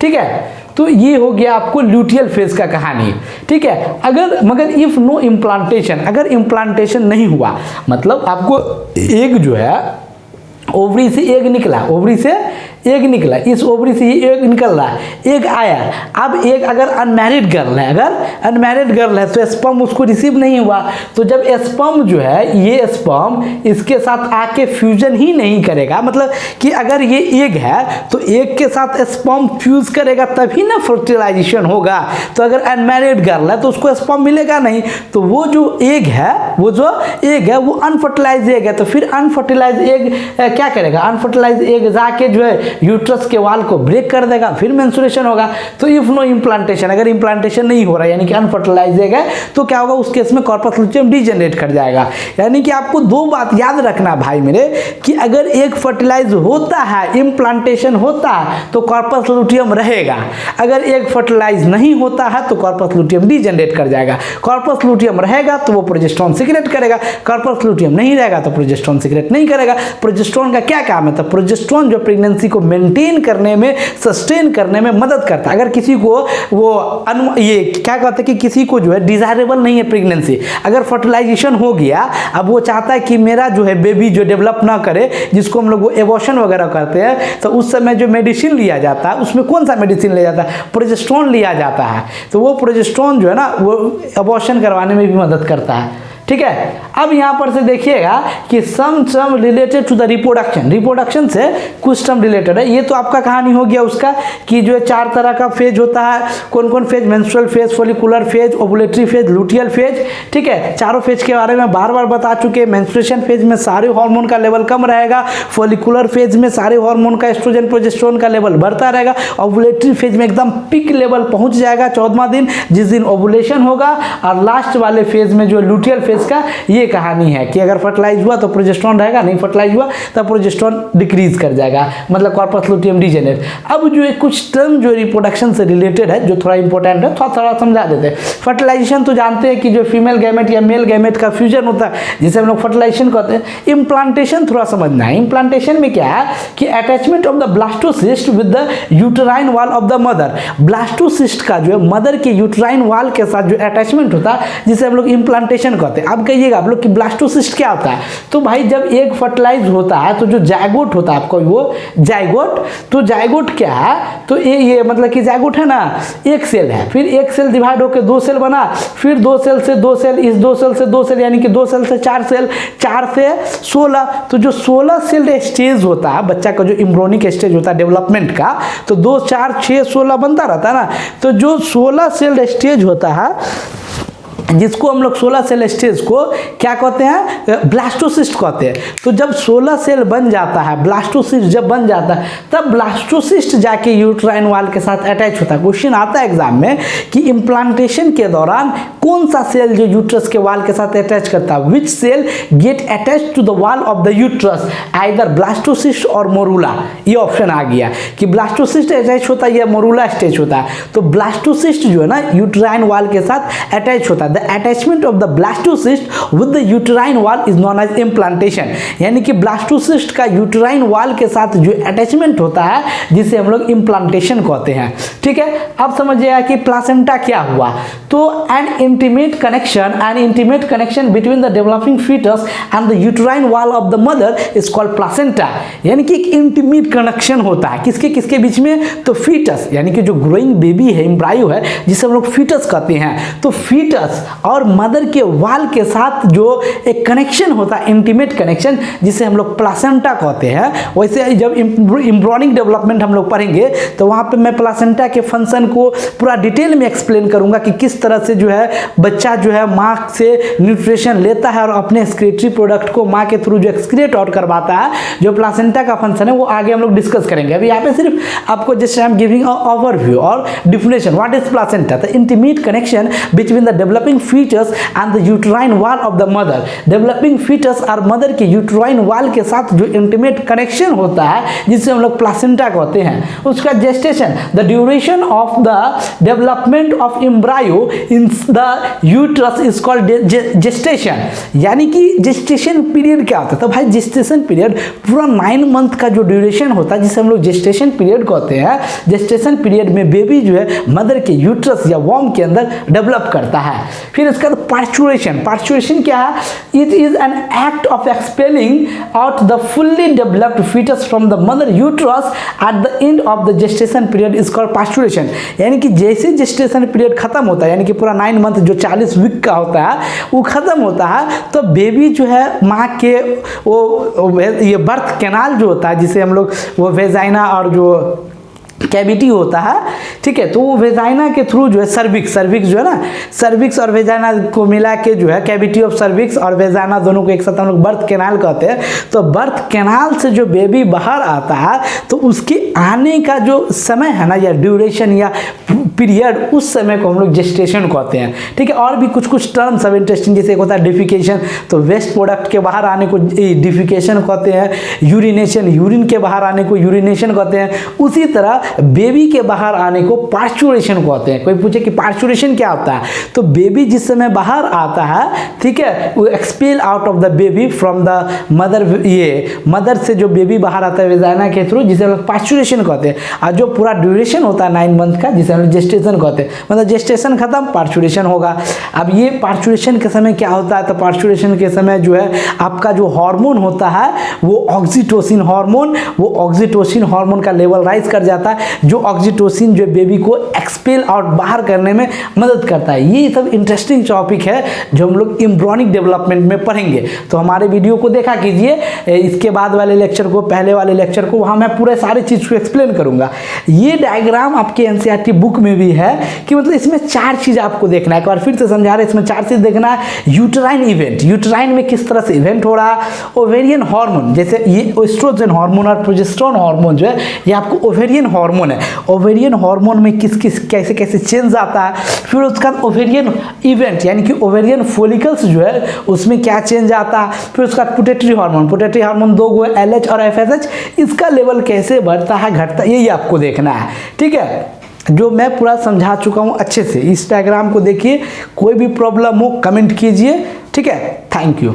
ठीक है, तो ये हो गया आपको ल्यूटियल फेज का कहानी। ठीक है, मगर इफ नो इम्प्लांटेशन, अगर इम्प्लांटेशन नहीं हुआ, मतलब आपको एग जो है ओवरी से एग निकला, ओवरी से एग निकला, इस ओवरी से ये एग निकल रहा है, एग आया। अब एग अगर अनमैरिड गर्ल है, अगर अनमैरिड गर्ल है तो स्पर्म उसको रिसीव नहीं हुआ। तो जब स्पर्म जो है, ये स्पर्म इसके साथ आके फ्यूजन ही नहीं करेगा, मतलब कि अगर ये एग है तो एग के साथ स्पर्म फ्यूज करेगा तभी ना फर्टिलाइजेशन होगा। तो अगर अनमैरिड गर्ल है तो उसको स्पर्म मिलेगा नहीं, तो वो जो एग है, वो जो एग है वो अनफर्टिलाइज एग है। तो फिर अनफर्टिलाइज एग क्या करेगा, अनफर्टिलाइज एग जाके जो है यूट्रस के वाल को ब्रेक कर देगा, फिर मेंस्ट्रुएशन होगा। तो इफ नो इम्प्लांटेशन, अगर इम्प्लांटेशन नहीं हो रहा है यानी कि अनफर्टिलाइज एग है, तो क्या होगा, उस केस में कॉर्पस लुटियम डीजेनरेट कर जाएगा। यानी कि आपको दो बात याद रखना भाई मेरे, कि अगर एक फर्टिलाइज होता है, इम्प्लांटेशन होता है, तो कॉर्पस लुटियम रहेगा। अगर एक फर्टिलाइज नहीं होता है तो कॉर्पस लुटियम डीजेनरेट कर जाएगा। कॉर्पस लुटियम रहेगा तो वो प्रोजेस्टेरोन सीक्रेट करेगा, कॉर्पस लुटियम नहीं रहेगा तो प्रोजेस्टेरोन सीक्रेट नहीं करेगा। प्रोजेस्टेरोन का क्या काम है, तो प्रोजेस्टेरोन जो प्रेगनेंसी को मेंटेन करने में, सस्टेन करने में मदद करता है। अगर किसी को वो ये क्या कहते हैं कि किसी को जो है डिजायरेबल नहीं है प्रेगनेंसी, अगर फर्टिलाइजेशन हो गया, अब वो चाहता है कि मेरा जो है बेबी जो डेवलप ना करे, जिसको हम लोग वो एबॉर्शन वगैरह करते हैं, तो उस समय जो मेडिसिन लिया जाता है, उसमें कौन सा मेडिसिन लिया जाता है, प्रोजेस्टेरोन लिया जाता है। तो वो प्रोजेस्टेरोन जो है ना, वो एबॉर्शन करवाने में भी मदद करता है। ठीक है, अब यहाँ पर से देखिएगा कि some term related to the reproduction, reproduction से कुछ टर्म रिलेटेड है। ये तो आपका कहानी हो गया उसका कि जो है 4 तरह का फेज होता है, कौन कौन phase, menstrual phase, follicular phase, ovulatory phase, luteal phase. ठीक है, चारों फेज के बारे में बार बार बता चुके हैं। मेंस्ट्रुएशन फेज में सारे हार्मोन का लेवल कम रहेगा, फॉलिकुलर फेज में सारे हार्मोन का एस्ट्रोजन प्रोजेस्टेरोन का लेवल बढ़ता रहेगा, ओवुलेटरी फेज में एकदम पीक लेवल पहुंच जाएगा 14वां दिन, जिस दिन ओवुलेशन होगा। और लास्ट वाले फेज में जो लुटियल फेज का ये कहानी है कि अगर फर्टिलाइज हुआ तो प्रोजेस्टेरोन रहेगा, नहीं फर्टिलाइज हुआ तो प्रोजेस्टेरोन डिक्रीज कर जाएगा, मतलब कॉर्पस लुटियम डीजेनरेट। अब जो है कुछ टर्म जो रिप्रोडक्शन से रिलेटेड है, जो थोड़ा इंपॉर्टेंट है, थोड़ा समझा देते हैं। फर्टिलाइजेशन तो जानते हैं कि जो फीमेल गैमेट या मेल गैमेट का फ्यूजन होता है, जिसे हम लोग फर्टिलाइजेशन कहते हैं। इम्प्लांटेशन थोड़ा समझना है। इम्प्लांटेशन में क्या है कि attachment of the blastocyst with the uterine wall of the mother. Blastocyst का जो है मदर के यूटेराइन वॉल के साथ जो अटैचमेंट होता है, जिसे हम लोग इम्प्लांटेशन कहते हैं। अब कहिएगा आप लोग कि ब्लास्टोसिस्ट क्या होता है, तो भाई जब एग फर्टिलाइज होता है तो जो जायगोट होता है आपको, वो जायगोट, तो जायगोट क्या है, तो ये मतलब कि जायगोट है ना, एक सेल है, फिर एक सेल डिवाइड होकर 2 सेल बना, फिर 2 सेल से 2 सेल, इस 2 सेल से 2 सेल, यानी कि 2 सेल से 4 सेल, 4 से 16। तो जो 16 सेल स्टेज होता है बच्चा का, जो एम्ब्रियोनिक स्टेज होता है डेवलपमेंट का, तो 2, 4, 6, 16 बनता रहता है ना। तो जो 16 सेल स्टेज होता है, जिसको हम लोग 16 सेल स्टेज को क्या कहते हैं, ब्लास्टोसिस्ट कहते हैं। तो जब 16 सेल बन जाता है, ब्लास्टोसिस्ट जब बन जाता है, तब ब्लास्टोसिस्ट जाके यूट्राइन वाल के साथ अटैच होता है। क्वेश्चन आता है एग्जाम में कि इम्प्लांटेशन के दौरान कौन सा सेल जो यूट्रस के वाल के साथ अटैच करता है, which cell get attach to the wall of the uterus, either blastocyst or morula. ये ऑप्शन आ गया कि ब्लास्टोसिस्ट अटैच होता है या मोरूला स्टेज होता है। तो ब्लास्टोसिस्ट जो है ना यूट्राइन वाल के साथ अटैच होता है। The attachment of the blastocyst with the uterine wall is known as implantation। यानी कि ब्लास्टोसिस्ट का यूटेराइन वॉल के साथ जो अटैचमेंट होता है, जिसे हम लोग इम्प्लांटेशन कहते हैं। ठीक है, अब समझिएगा कि प्लासेंटा क्या हुआ। तो an intimate connection between the developing fetus and the uterine wall of the mother is called placenta। यानी कि एक इंटीमेट कनेक्शन होता है किसके किसके बीच में, तो फीटस यानी कि जो ग्रोइंग बेबी है, एम्ब्रायो है, जिसे हम लोग फीटस कहते हैं। तो फीटस और मदर के वाल के साथ जो एक कनेक्शन होता है, इंटीमेट कनेक्शन, जिसे हम लोग प्लासेंटा कहते हैं। वैसे जब एम्ब्रियोनिक डेवलपमेंट हम लोग पढ़ेंगे तो वहाँ पे मैं प्लासेंटा के फंक्शन को पूरा डिटेल में एक्सप्लेन करूंगा कि किस तरह से जो है बच्चा जो है माँ से न्यूट्रिशन लेता है और अपने एक्सक्रीटरी प्रोडक्ट को माँ के थ्रू जो एक्सक्रीट आउट करवाता है। जो प्लासेंटा का फंक्शन है वो आगे हम लोग डिस्कस करेंगे। अभी यहाँ पे सिर्फ आपको just I am giving overview और definition. What is placenta? The intimate connection between the developing fetus and the uterine wall of the mother. Developing fetus और मदर के यूटेराइन वॉल के साथ जो इंटीमेट कनेक्शन होता है, जिसे हम लोग प्लासेंटा कहते हैं, उसका gestation, the duration of the development of embryo in the the uterus is called gestation. यानी कि जेस्टेशन पीरियड क्या होता है? तो भाई जेस्टेशन पीरियड पूरा 9 मंथ का जो ड्यूरेशन होता है जिसे हम लोग जेस्टेशन पीरियड कहते हैं। जेस्टेशन पीरियड में बेबी जो है मदर के यूट्रस या वॉर्म के अंदर डेवलप करता है। फिर इसका पार्चुरेशन, पार्चुरेशन क्या है? It is an act of expelling out the fully developed foetus from the mother uterus at the end of the gestation period is called parturition. यानी कि जैसे जेस्टेशन पीरियड खत्म होता है, यानी कि पूरा 9 मंथ जो 40 वीक का होता है वो खत्म होता है, तो बेबी जो है माँ के वो ये बर्थ कैनाल जो होता है जिसे हम लोग वो वेजाइना और जो कैविटी होता है, ठीक है, तो वो वेजाइना के थ्रू जो है सर्विक्स जो है ना, सर्विक्स और वेजाइना को मिला के जो है कैविटी ऑफ सर्विक्स और वेजाइना दोनों को एक साथ हम लोग बर्थ कैनाल कहते हैं। तो बर्थ कैनाल से जो बेबी बाहर आता है तो उसके आने का जो समय है ना या ड्यूरेशन या पीरियड, उस समय को हम लोग जेस्टेशन कहते हैं, ठीक है। और भी कुछ टर्म्स सब इंटरेस्टिंग, जैसे एक होता है डिफिकेशन, तो वेस्ट प्रोडक्ट के बाहर आने को डिफिकेशन कहते हैं। यूरिनेशन, यूरिन के बाहर आने को यूरिनेशन कहते हैं। उसी तरह बेबी के बाहर आने को पार्चुरेशन कहते हैं। कोई पूछे कि पार्चुरेशन क्या होता है, तो बेबी जिस समय बाहर आता है, ठीक है, वो expel out of the baby from the mother, ये मदर से जो बेबी बाहर आता है वेजाइना के थ्रू, जिसे हम लोग पार्चुरेशन कहते हैं। और जो पूरा ड्यूरेशन होता है 9 मंथ का, जिसे हम लोग जेस्टेशन कहते हैं, मतलब जेस्टेशन खत्म पार्चुरेशन होगा। अब ये पार्चुरेशन के समय क्या होता है, तो पार्चुरेशन के समय जो है आपका जो हार्मोन होता है वो ऑक्सीटोसिन हार्मोन, वो ऑक्सीटोसिन हार्मोन का लेवल राइज कर जाता है, जो ऑक्सीटोसिन जो बेबी को एक्सपेल आउट बाहर करने में मदद करता है। ये सब इंटरेस्टिंग टॉपिक है जो हम लोग एम्ब्रियोनिक डेवलपमेंट में पढ़ेंगे। तो हमारे वीडियो को देखा कीजिए, इसके बाद वाले लेक्चर को, पहले वाले लेक्चर को, वहाँ मैं पूरे सारी चीज़ को एक्सप्लेन करूँगा। ये डायग्राम आपके एनसीईआरटी बुक में भी है कि मतलब इसमें 4 चीज़ आपको देखना है। एक बार फिर से समझा रहे, इसमें 4 चीज़ देखना है। यूट्राइन इवेंट, यूट्राइन में किस तरह से इवेंट हो रहा है। ओवेरियन हार्मोन, जैसे ये एस्ट्रोजन हार्मोन और प्रोजेस्टेरोन हार्मोन जो है ये आपको ओवेरियन हार्मोन है। ओवेरियन हार्मोन में किस कैसे कैसे चेंज आता है। फिर उसका ओवेरियन इवेंट यानी कि ओवेरियन फॉलिकल्स जो है उसमें क्या चेंज आता है। फिर उसका पिट्यूटरी हार्मोन 2 गो LH और FSH, इसका लेवल कैसे बढ़ता है घटता है, यही आपको देखना है, ठीक है, जो मैं पूरा समझा चुका हूँ अच्छे से। इस डायग्राम को देखिए, कोई भी प्रॉब्लम हो कमेंट कीजिए, ठीक है। Thank you.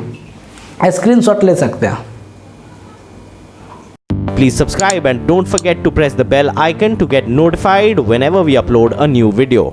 स्क्रीनशॉट ले सकते हैं। Please subscribe and don't forget to press the bell icon to get notified whenever we upload a new video.